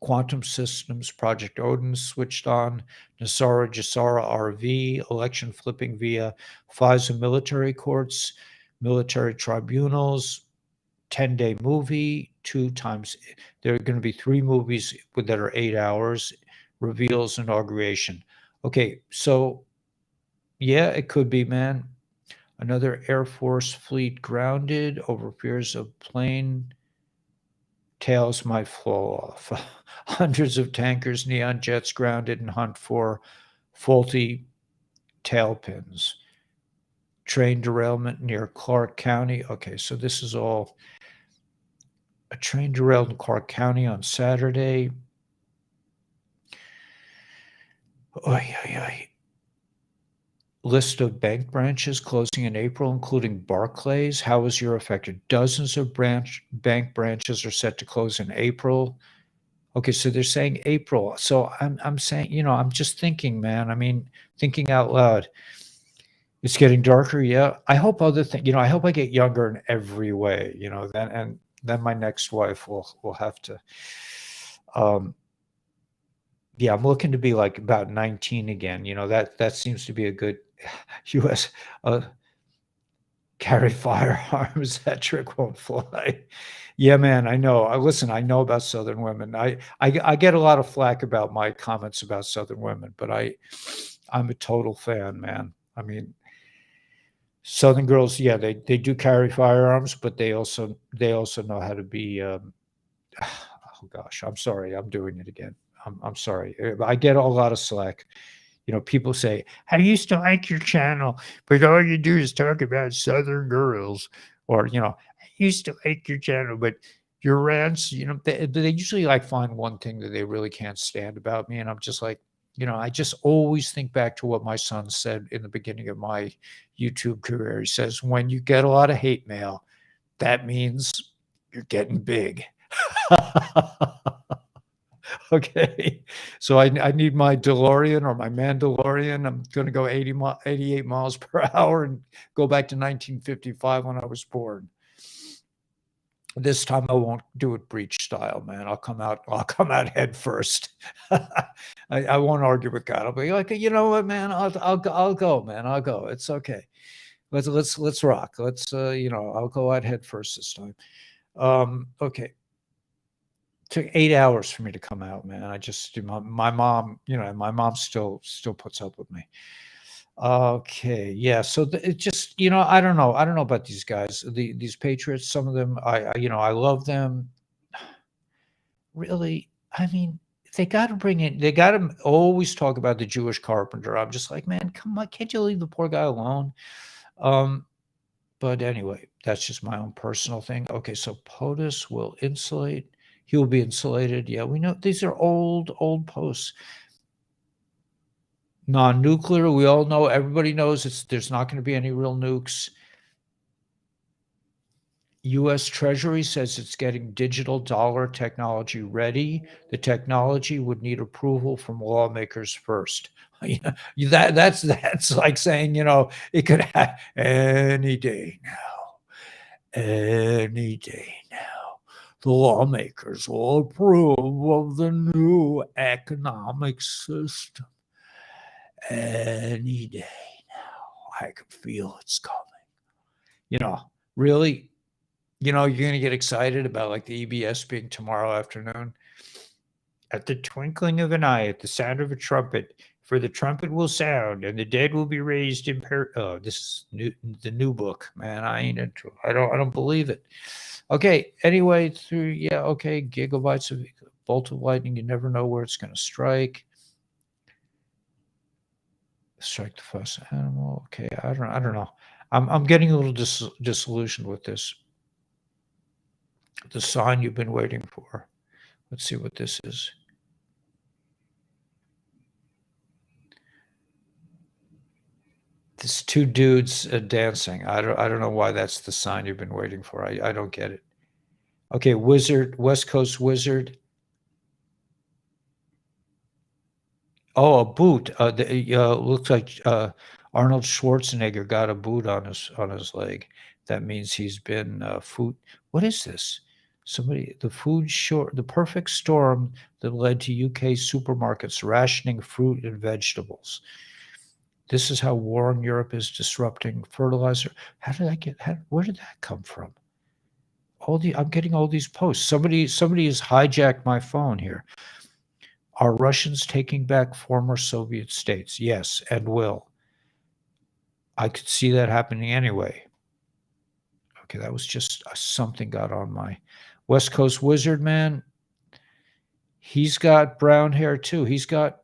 Quantum Systems, Project Odin switched on, Nasara Jasara RV, election flipping via FISA military courts, military tribunals, 10-day movie, there are going to be 3 movies that are 8 hours, reveals inauguration. Okay, so yeah, it could be, man. Another Air Force fleet grounded over fears of plane tails might fall off. Hundreds of tankers, neon jets grounded and hunt for faulty tailpins. Train derailment near Clark County. Okay, so this is all a train derailed in Clark County on Saturday. Oy, oy, oy. List of bank branches closing in April, including Barclays. How was your affected? Dozens of bank branches are set to close in April. Okay, so they're saying April. So I'm saying, I'm just thinking, man. I mean, thinking out loud. It's getting darker. Yeah. I hope other things. I hope I get younger in every way. Then my next wife will have to. Yeah, I'm looking to be like about 19 again. That seems to be a good U.S. Carry firearms. That trick won't fly. Yeah, man, I know. Listen, I know about Southern women. I get a lot of flack about my comments about Southern women, but I'm a total fan, man. I mean, Southern girls, yeah, they do carry firearms, but they also know how to be. Oh gosh, I'm sorry, I'm doing it again. I'm sorry. I get a lot of slack. People say, I used to like your channel, but all you do is talk about Southern girls. Or, I used to like your channel, but your rants, they usually find one thing that they really can't stand about me. And I'm just like, I just always think back to what my son said in the beginning of my YouTube career. He says, when you get a lot of hate mail, that means you're getting big. Okay, so I need my DeLorean or my Mandalorian. I'm going to go 88 miles per hour and go back to 1955 when I was born. This time I won't do it breach style, man. I'll come out head first. I won't argue with God. I'll be like, you know what, man? I'll go, man. I'll go. It's okay. Let's rock. I'll go out head first this time. Okay. Took 8 hours for me to come out, man. I just my mom, my mom still puts up with me. Okay, yeah. So it just, I don't know about these guys, these patriots. Some of them, I love them. Really, I mean, they got to bring in. They got to always talk about the Jewish carpenter. I'm just like, man, come on, can't you leave the poor guy alone? But anyway, that's just my own personal thing. Okay, so POTUS will insulate. He will be insulated. Yeah, we know these are old posts. Non-nuclear, we all know, everybody knows there's not going to be any real nukes. U.S. Treasury says it's getting digital dollar technology ready. The technology would need approval from lawmakers first. That's like saying, it could happen any day now, any day now. The lawmakers will approve of the new economic system any day now. I can feel it's coming. Really, you're going to get excited about like the EBS being tomorrow afternoon. At the twinkling of an eye, at the sound of a trumpet, for the trumpet will sound and the dead will be raised in oh, this is the new book, man. I ain't into it. I don't believe it. Okay. Anyway, okay. Gigabytes of bolt of lightning. You never know where it's going to strike. Strike the first animal. Okay. I don't know. I'm getting a little disillusioned with this. The sign you've been waiting for. Let's see what this is. This two dudes dancing. I don't know why that's the sign you've been waiting for. I don't get it. Okay, wizard, West Coast wizard. Oh, a boot. Looks like Arnold Schwarzenegger got a boot on his leg. That means he's been food. What is this? The perfect storm that led to UK supermarkets rationing fruit and vegetables. This is how war in Europe is disrupting fertilizer. Where did that come from? I'm getting all these posts. Somebody has hijacked my phone here. Are Russians taking back former Soviet states? Yes, and will. I could see that happening anyway. Okay, that was just something got on my West Coast wizard, man. He's got brown hair too. He's got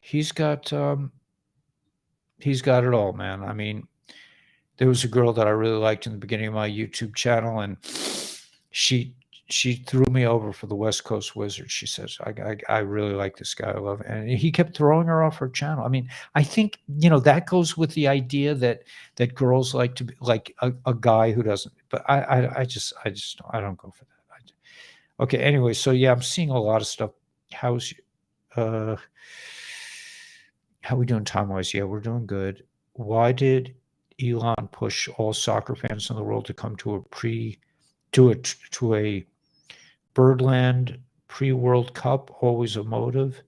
it all, man. I mean, there was a girl that I really liked in the beginning of my YouTube channel, and she threw me over for the West Coast Wizard. She says, I really like this guy. I love it. And he kept throwing her off her channel. I mean, I think, that goes with the idea that girls like to be like a guy who doesn't, but I don't go for that. Okay. Anyway. So yeah, I'm seeing a lot of stuff. How we doing time-wise? Yeah, we're doing good. Why did Elon push all soccer fans in the world to come to a Birdland pre-World Cup? Always a motive.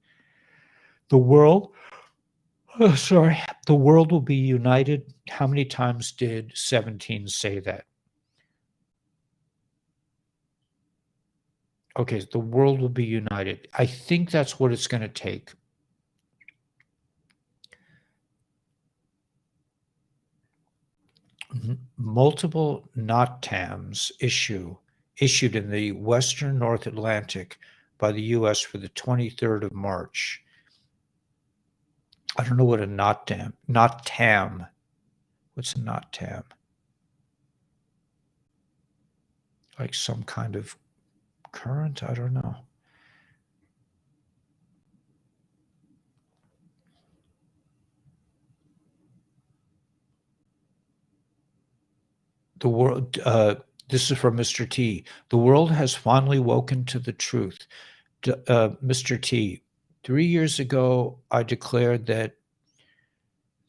The world will be united. How many times did 17 say that? Okay, the world will be united. I think that's what it's going to take. Multiple NOTAMs issued in the Western North Atlantic by the U.S. for the 23rd of March. I don't know what a NOTAM. What's a NOTAM? Like some kind of current? I don't know. The world. This is from Mr. T. The world has finally woken to the truth. Mr. T. 3 years ago, I declared that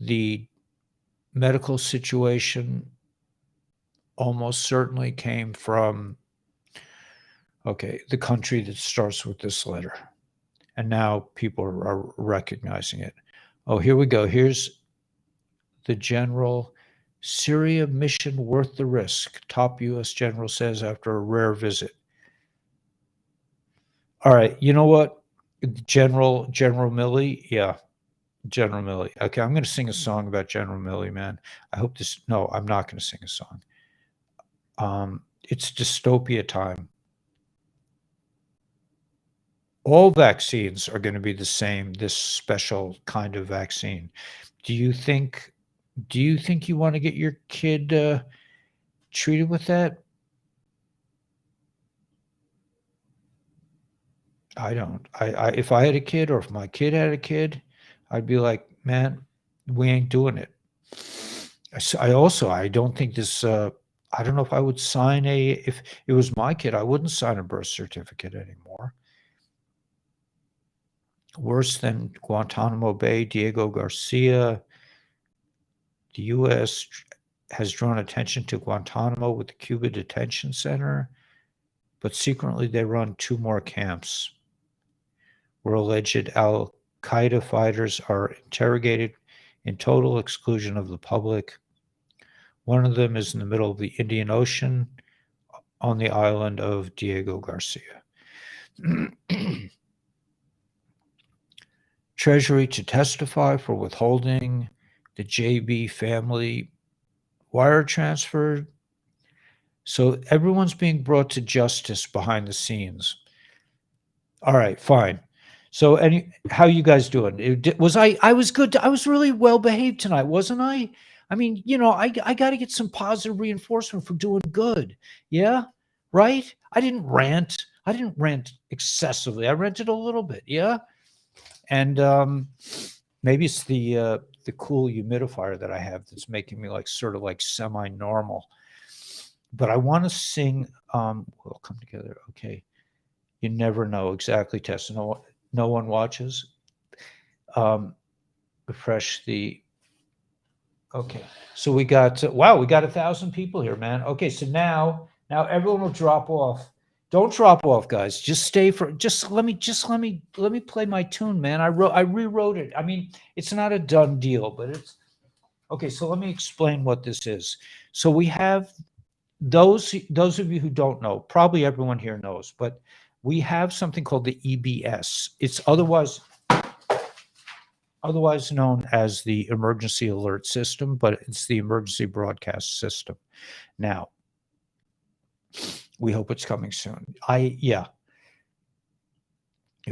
the medical situation almost certainly came from, the country that starts with this letter. And now people are recognizing it. Oh, here we go. Here's the general. Syria mission worth the risk, top U.S. general says after a rare visit. All right, you know what? General Milley, yeah, General Milley. Okay, I'm going to sing a song about General Milley, man. I hope this. No, I'm not going to sing a song. It's dystopia time. All vaccines are going to be the same. This special kind of vaccine. Do you think you want to get your kid treated with that? I don't. If I had a kid, or if my kid had a kid, I'd be like, man, we ain't doing it. I don't think this, I don't know if I would sign if it was my kid, I wouldn't sign a birth certificate anymore. Worse than Guantanamo Bay, Diego Garcia. The U.S. has drawn attention to Guantanamo with the Cuba Detention Center, but secretly they run 2 more camps where alleged Al-Qaeda fighters are interrogated in total exclusion of the public. One of them is in the middle of the Indian Ocean on the island of Diego Garcia. Treasury to testify for withholding the JB family wire transfer. So everyone's being brought to justice behind the scenes. All right, fine. So how you guys doing? I was good. I was really well behaved tonight, wasn't I? I mean, I got to get some positive reinforcement for doing good. Yeah, right? I didn't rant. I didn't rant excessively. I ranted a little bit. Yeah. And maybe it's the cool humidifier that I have that's making me sort of semi-normal. But I want to sing. We'll come together. Okay. You never know exactly. Tessa. No one watches. Refresh the. Okay. So we got. Wow. We got 1,000 people here, man. Okay. So now everyone will drop off. Don't drop off, guys. Just stay for. Let me play my tune, man. I rewrote it. I mean, it's not a done deal, but it's okay. So let me explain what this is. So we have those of you who don't know. Probably everyone here knows, but we have something called the EBS. It's otherwise known as the Emergency Alert System, but it's the Emergency Broadcast System. Now, we hope it's coming soon. You're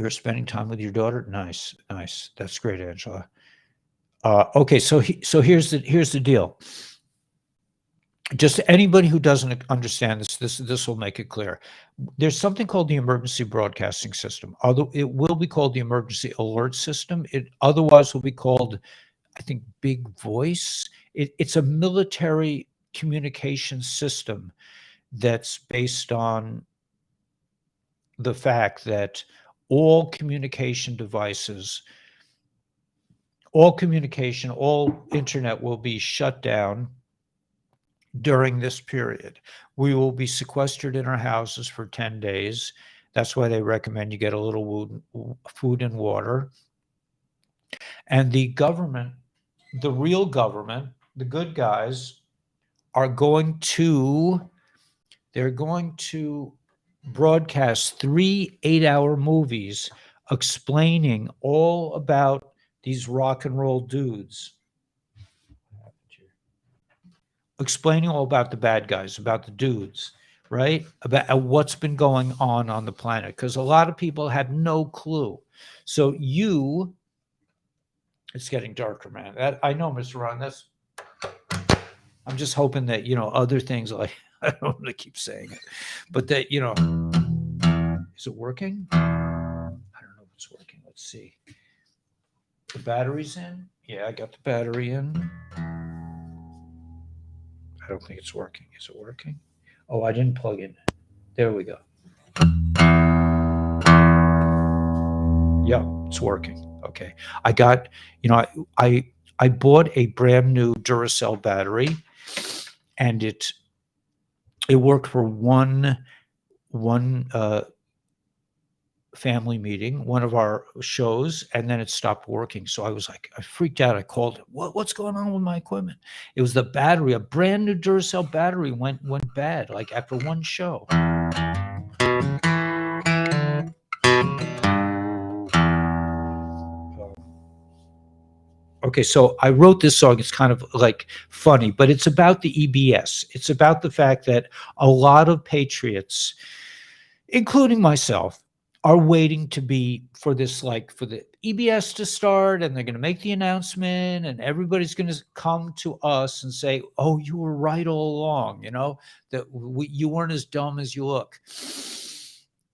spending time with your daughter? Nice. That's great, Angela. Okay, so here's the deal. Just anybody who doesn't understand this will make it clear. There's something called the Emergency Broadcasting System. Although it will be called the Emergency Alert System. It otherwise will be called, I think, Big Voice. It's a military communication system that's based on the fact that all communication devices, all internet will be shut down during this period. We will be sequestered in our houses for 10 days. That's why they recommend you get a little food and water. And the government, the real government, the good guys, are going to broadcast 3 8-hour movies explaining all about these rock and roll dudes. Explaining all about the bad guys, about the dudes, right? About what's been going on the planet. Because a lot of people have no clue. So it's getting darker, man. I know, Mr. Ron, I'm just hoping that, other things like, I don't want to keep saying it, but that, is it working? I don't know if it's working. Let's see. The battery's in? Yeah, I got the battery in. I don't think it's working. Is it working? Oh, I didn't plug in. There we go. Yeah, it's working. Okay. I got, I bought a brand new Duracell battery, and it worked for one family meeting, one of our shows, and then it stopped working. So I freaked out. I called it. What's going on with my equipment? It was the battery. A brand new Duracell battery went bad, after one show. Okay, so I wrote this song. It's kind of funny, but it's about the EBS. It's about the fact that a lot of patriots, including myself, are waiting for this, for the EBS to start, and they're going to make the announcement, and everybody's going to come to us and say, "Oh, you were right all along," that you weren't as dumb as you look.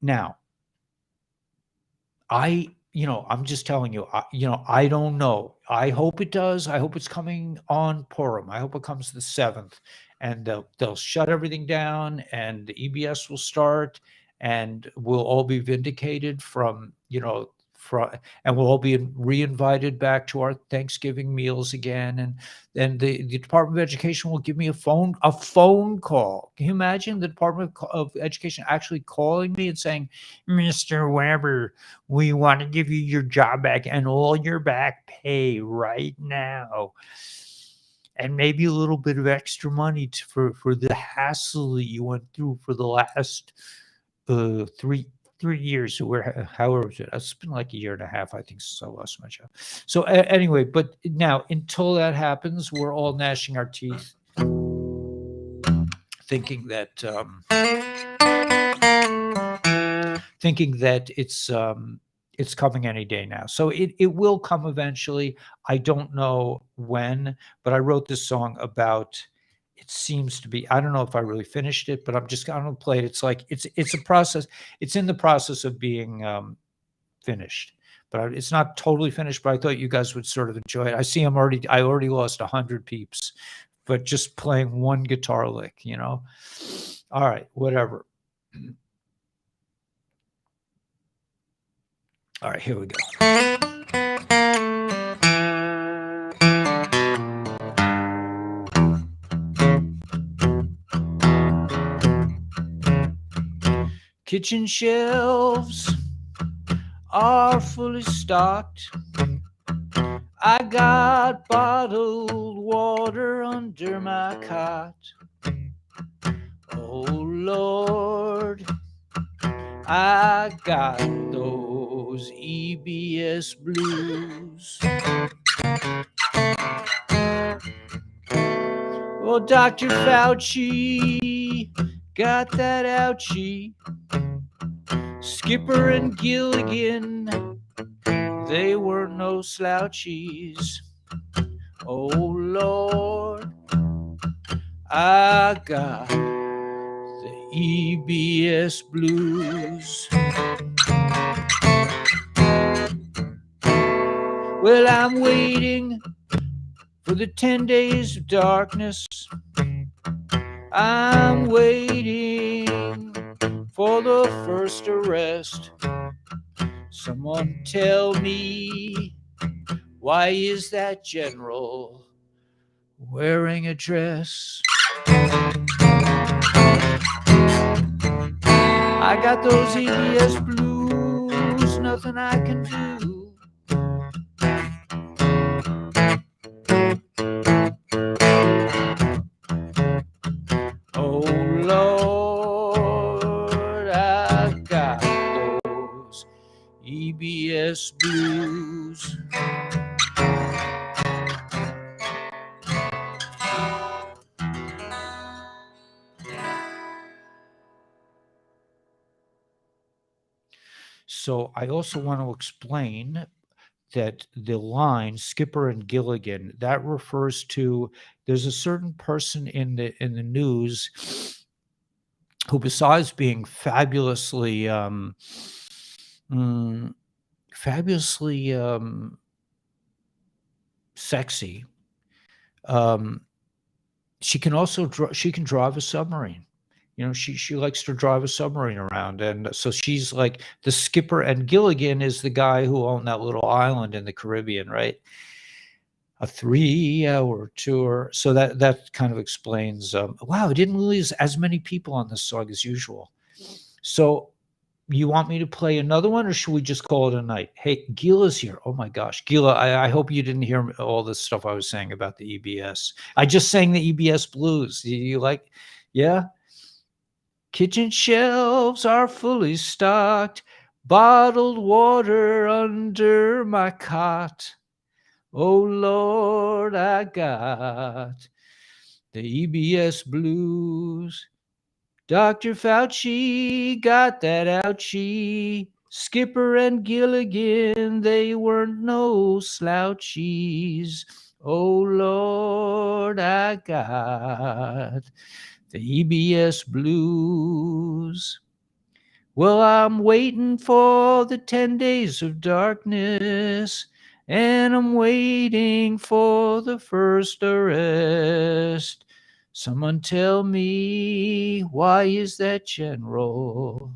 Now, I I'm just telling you, I don't know. I hope it does. I hope it's coming on Purim. I hope it comes the 7th, and they'll shut everything down, and the EBS will start, and we'll all be vindicated and we'll all be re-invited back to our Thanksgiving meals again, and the Department of Education will give me a phone call. Can you imagine the Department of Education actually calling me and saying, "Mr. Weber, we want to give you your job back and all your back pay right now, and maybe a little bit of extra money for the hassle that you went through for the last 3 years, or however it's been like a year and a half, I think, since I lost my job." So anyway, but now until that happens, we're all gnashing our teeth, thinking that it's coming any day now. So it will come eventually. I don't know when, but I wrote this song about. It seems to be. I don't know if I really finished it, but I'm going to play it. It's like it's a process. It's in the process of being finished, but it's not totally finished. But I thought you guys would sort of enjoy it. I see I already lost 100 peeps, but just playing one guitar lick. All right, whatever. All right, here we go. Kitchen shelves are fully stocked. I got bottled water under my cot. Oh Lord, I got those EBS blues. Well, Dr. Fauci got that ouchie. Skipper and Gilligan, they were no slouchies. Oh Lord, I got the EBS blues. Well, I'm waiting for the 10 days of darkness. I'm waiting for the first arrest. Someone tell me, why is that general wearing a dress? I got those EBS blues, nothing I can do. Oh Lord, I got those EBS blues. So I also want to explain that the line Skipper and Gilligan, that refers to, there's a certain person in the news who, besides being fabulously sexy, she can also she can drive a submarine. She likes to drive a submarine around, and so she's like the skipper. And Gilligan is the guy who owned that little island in the Caribbean, right? A 3-hour tour. So that kind of explains. Wow, I didn't lose as many people on this song as usual. So you want me to play another one, or should we just call it a night? Hey, Gila's here. Oh my gosh, Gila, I hope you didn't hear all this stuff I was saying about the EBS. I just sang the EBS blues. Do you like? Yeah. Kitchen shelves are fully stocked, bottled water under my cot. Oh Lord, I got the EBS blues. Dr. Fauci got that ouchie. Skipper and Gilligan, they weren't no slouchies. Oh Lord, I got the EBS blues. Well, I'm waiting for the 10 days of darkness, and I'm waiting for the first arrest. Someone tell me, why is that general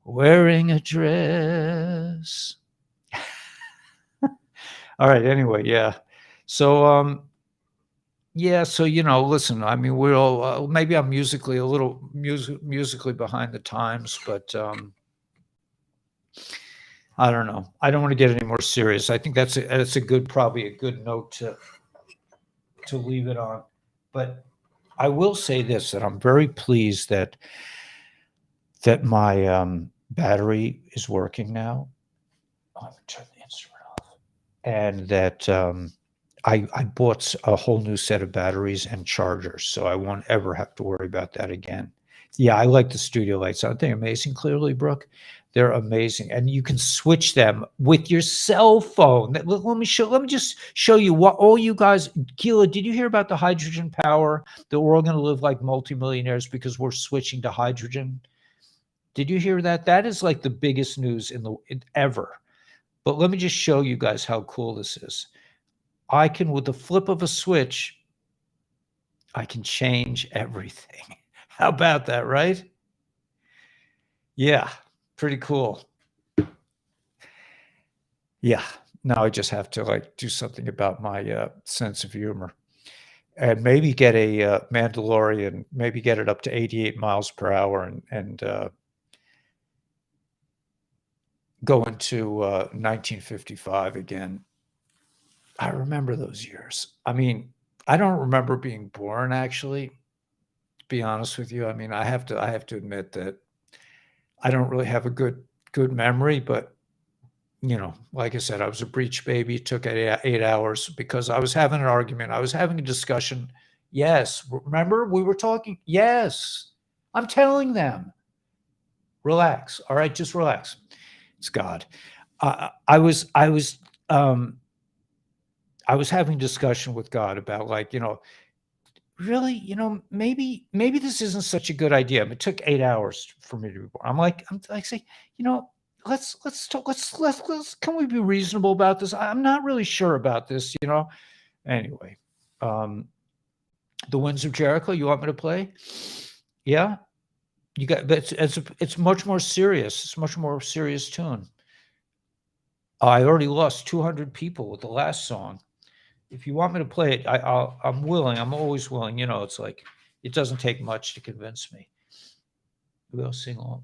wearing a dress? All right, anyway, yeah. So, yeah, so listen. I mean, we're all maybe I'm musically a little musically behind the times, but I don't know. I don't want to get any more serious. I think that's a good, probably a good note to leave it on. But I will say this: that I'm very pleased that my battery is working now. Oh, I'm gonna turn the instrument off, and that I bought a whole new set of batteries and chargers, so I won't ever have to worry about that again. Yeah, I like the studio lights. Aren't they amazing, Clearly, Brooke? They're amazing, and you can switch them with your cell phone. Let me show. Let me just show you what all you guys. Keela, did you hear about the hydrogen power? That we're all going to live like multimillionaires because we're switching to hydrogen. Did you hear that? That is like the biggest news ever. But let me just show you guys how cool this is. I can, with the flip of a switch, I can change everything. How about that, right? Yeah, pretty cool. Yeah, now I just have to like do something about my sense of humor and maybe get a Mandalorian, maybe get it up to 88 miles per hour and go into 1955 again. I remember those years. I mean, I don't remember being born actually, to be honest with you. I mean, I have to admit that I don't really have a good memory, but like I said, I was a breech baby. It took 8 hours because I was having an argument. I was having a discussion. Yes, remember we were talking. Yes, I'm telling them, relax. All right, just relax. It's God. Um, I was having a discussion with God about like, really, maybe this isn't such a good idea. It took 8 hours for me to be born. I'm like saying, let's talk, let's can we be reasonable about this? I'm not really sure about this. Anyway, um, the Winds of Jericho, you want me to play? Yeah, you got, but it's much more serious. It's much more serious tune. I already lost 200 people with the last song. If you want me to play it, I'm willing. I'm always willing. It's like it doesn't take much to convince me. We'll sing along.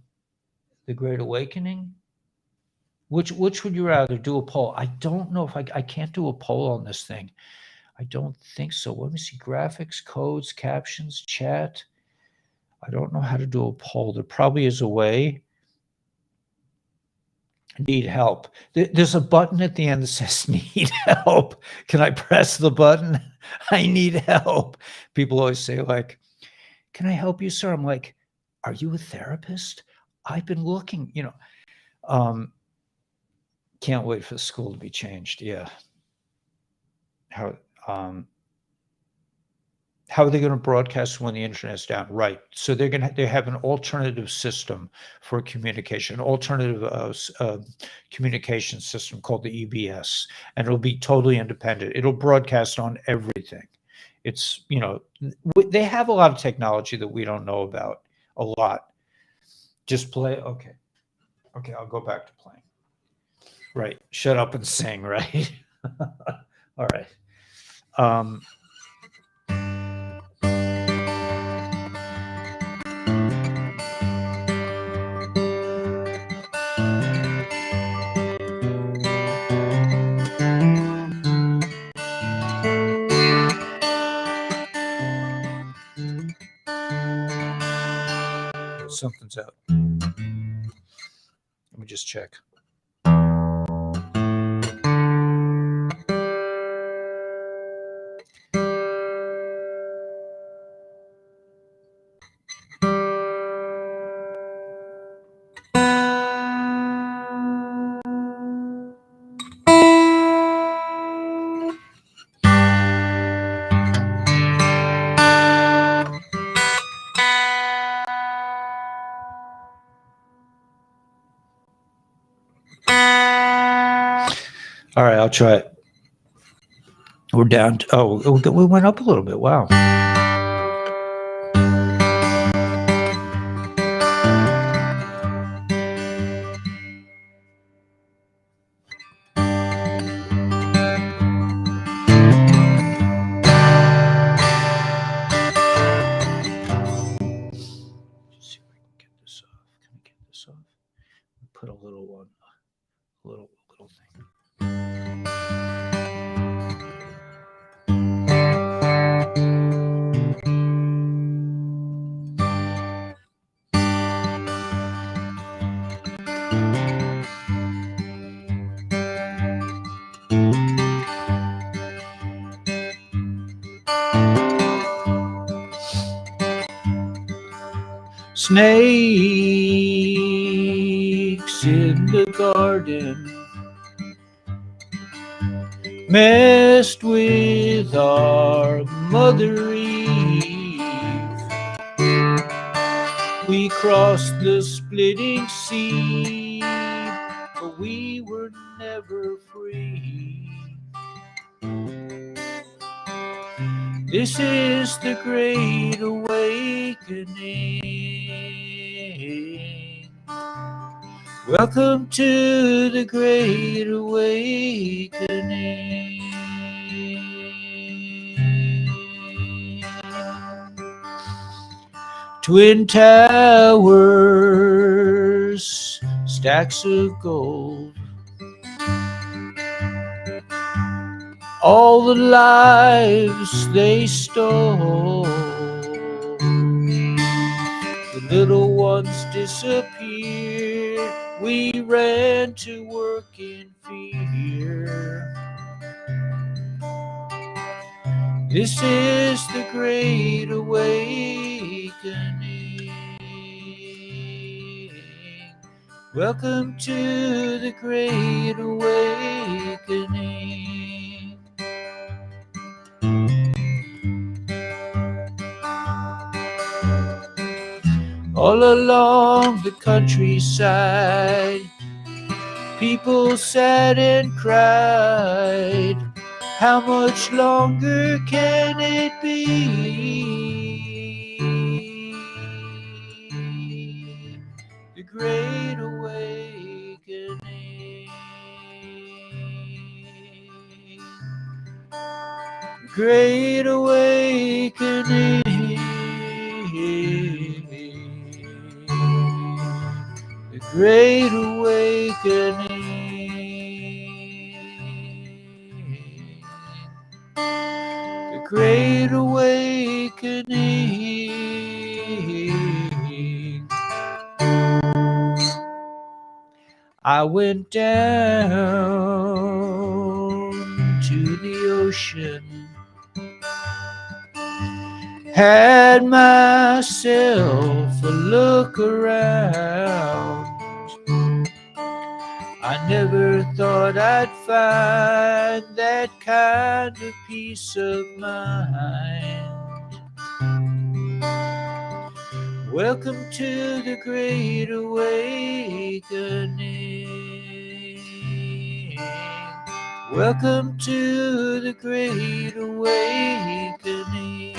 The Great Awakening. Which would you rather do a poll? I don't know if I can't do a poll on this thing. I don't think so. Let me see. Graphics, codes, captions, chat. I don't know how to do a poll. There probably is a way. Need help. There's a button at the end that says need help. Can I press the button? I need help. People always say like, can I help you, sir? I'm like, are you a therapist? I've been looking. Um, can't wait for the school to be changed. Yeah. How um, how are they going to broadcast when the internet's down? Right. So they have an alternative system for communication, alternative communication system called the EBS, and it'll be totally independent. It'll broadcast on everything. It's they have a lot of technology that we don't know about. A lot. Just play. Okay. Okay. I'll go back to playing. Right. Shut up and sing. Right. All right. Um, something's out. Let me just check. All right, I'll try it. We're down to, we went up a little bit. Wow. See if I can get this off. Can I get this off? Put a little one, a little thing. Snakes in the garden messed with our Mother Eve. We crossed the splitting sea, but we were never free. This is the Great Awakening. Welcome to the Great Awakening. Twin towers, stacks of gold, all the lives they stole. The little ones disappeared. We ran to work in fear. This is the Great Awakening. Welcome to the Great Awakening. All along the countryside, people sat and cried. How much longer can it be? The Great Awakening. The Great Awakening. The Great Awakening. The Great Awakening. I went down to the ocean, had myself a look around. I never thought I'd find that kind of peace of mind. Welcome to the Great Awakening. Welcome to the Great Awakening.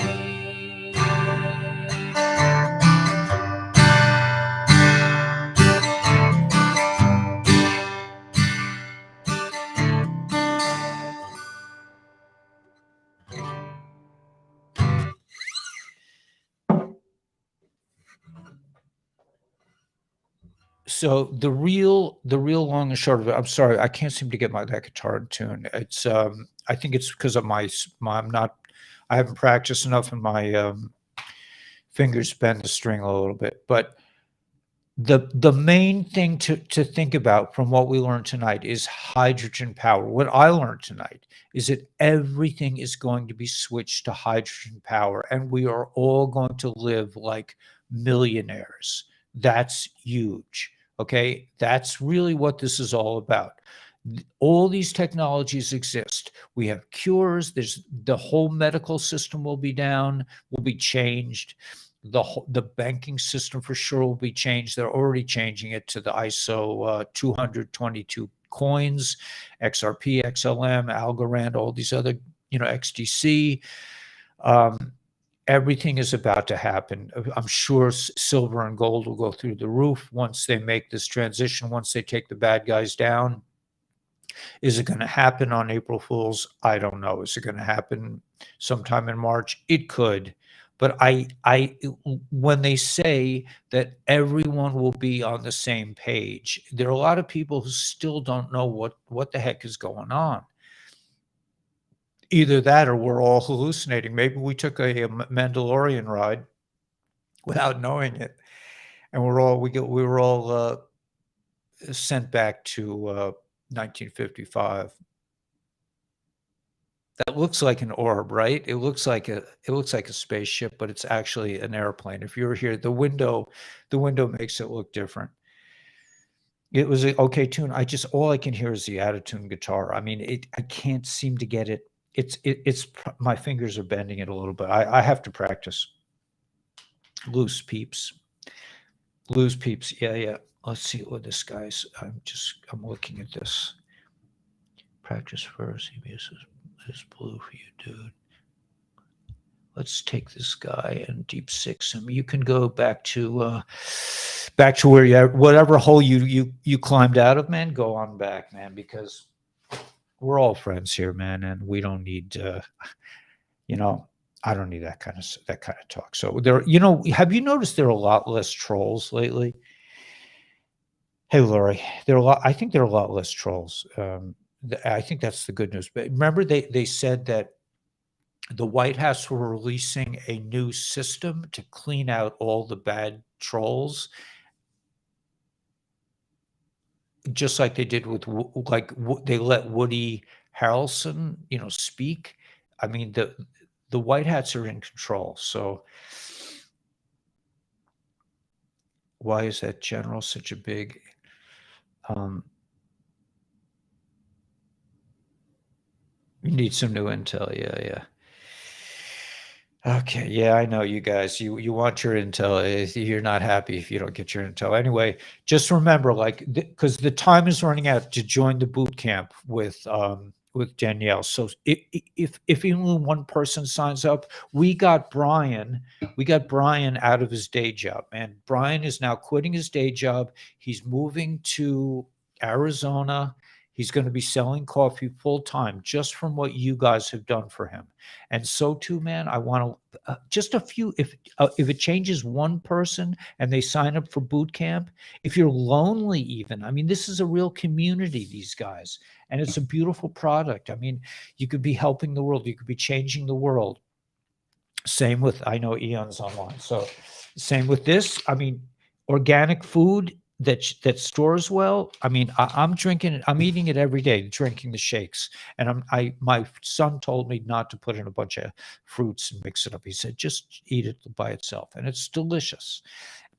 So the real long and short of it, I'm sorry, I can't seem to get that guitar in tune. It's I think it's because of I haven't practiced enough and my fingers bend the string a little bit. But the main thing to think about from what we learned tonight is hydrogen power. What I learned tonight is that everything is going to be switched to hydrogen power, and we are all going to live like millionaires. That's huge. Okay, that's really what this is all about. All these technologies exist. We have cures. The whole medical system will be down, will be changed. The banking system for sure will be changed. They're already changing it to the ISO 20022 coins, XRP, XLM, Algorand, all these other, XDC. Everything is about to happen. I'm sure silver and gold will go through the roof once they make this transition, once they take the bad guys down. Is it going to happen on April Fool's? I don't know. Is it going to happen sometime in March? It could. But when they say that everyone will be on the same page, there are a lot of people who still don't know what the heck is going on. Either that or we're all hallucinating. Maybe we took a Mandalorian ride without knowing it, and we were all sent back to 1955. That looks like an orb, right? It looks like a spaceship, but it's actually an airplane. If you were here, the window makes it look different. It was an okay tune. All I can hear is the out-of-tune guitar. I mean, I can't seem to get it. It's my fingers are bending it a little bit. I have to practice. Loose peeps. Yeah. Let's see what this guy's. I'm looking at this. Practice first. He is blue for you, dude. Let's take this guy and deep six him. You can go back to where you whatever hole you climbed out of, man. Go on back, man, because we're all friends here, man, and we don't need I don't need that kind of talk. So there, have you noticed there are a lot less trolls lately? Hey, Lori, I think there are a lot less trolls. I think that's the good news. But remember, they said that the White House were releasing a new system to clean out all the bad trolls, just like they did with they let Woody Harrelson, speak. I mean, the White Hats are in control. So why is that general such a big? You need some new intel. Yeah. Okay. Yeah, I know you guys. You want your intel. You're not happy if you don't get your intel. Anyway, just remember, because the time is running out to join the boot camp with Danielle. So if even one person signs up, we got Brian out of his day job, man. Brian is now quitting his day job. He's moving to Arizona. He's going to be selling coffee full time just from what you guys have done for him. And so too, man, I want to just a few, if it changes one person and they sign up for boot camp, if you're lonely even, I mean, this is a real community, these guys, and it's a beautiful product. I mean, you could be helping the world. You could be changing the world. Same with, I know Eon's online. So same with this. I mean, organic food that stores well. I mean, I'm drinking it. I'm eating it every day, drinking the shakes. And my son told me not to put in a bunch of fruits and mix it up. He said, just eat it by itself. And it's delicious.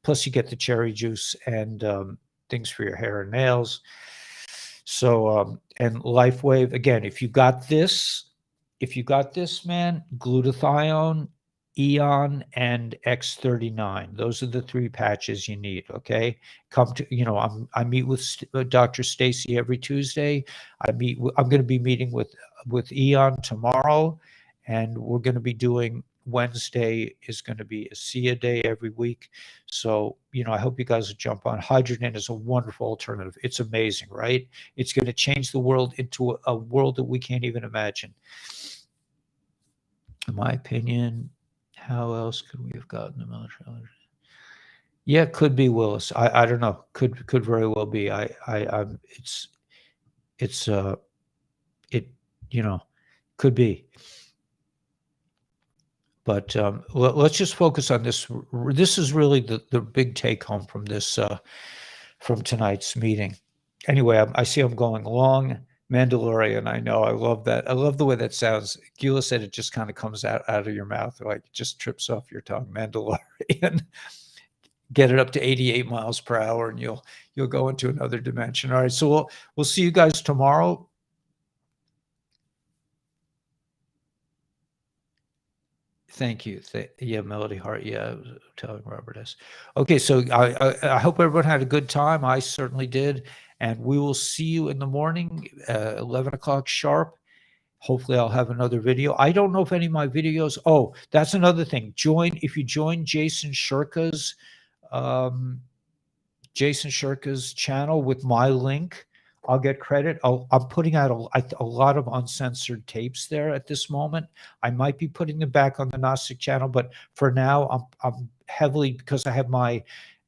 Plus you get the cherry juice and things for your hair and nails. So, and LifeWave, again, if you got this, man, glutathione, Eon, and X39. Those are the 3 patches you need. Okay, come to I meet with Dr. Stacy every Tuesday. I'm going to be meeting with Eon tomorrow, and we're going to be doing Wednesday is going to be ASEA Day every week. So I hope you guys will jump on. Hydrogen is a wonderful alternative. It's amazing, right? It's going to change the world into a world that we can't even imagine. In my opinion. How else could we have gotten the military? Yeah, it could be Willis. I don't know. Could very well be. Could be. But let's just focus on this. This is really the big take home from this from tonight's meeting. Anyway, I see I'm going long. Mandalorian, I know. I love that. I love the way that sounds. Gila said it just kind of comes out of your mouth, like it just trips off your tongue. Mandalorian. Get it up to 88 miles per hour and you'll go into another dimension. All right, so we'll see you guys tomorrow. Thank you. Yeah, Melody Hart. Yeah, I was telling Robert S. Okay, so I hope everyone had a good time. I certainly did. And we will see you in the morning, 11 o'clock sharp. Hopefully I'll have another video. I don't know if any of my videos, oh, that's another thing. If you join Jason Shirka's channel with my link, I'll get credit. I'm putting out a lot of uncensored tapes there at this moment. I might be putting them back on the Gnostic channel, but for now, I'm heavily, because I have my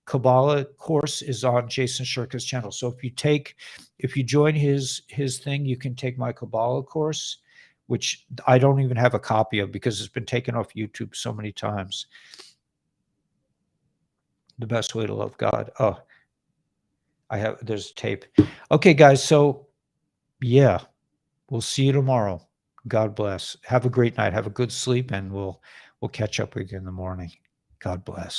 Kabbalah course is on Jason Shirka's channel. So if you join his thing, you can take my Kabbalah course, which I don't even have a copy of because it's been taken off YouTube so many times. The best way to love God. Oh, there's tape. Okay, guys. So yeah, we'll see you tomorrow. God bless. Have a great night. Have a good sleep, and we'll catch up with you in the morning. God bless.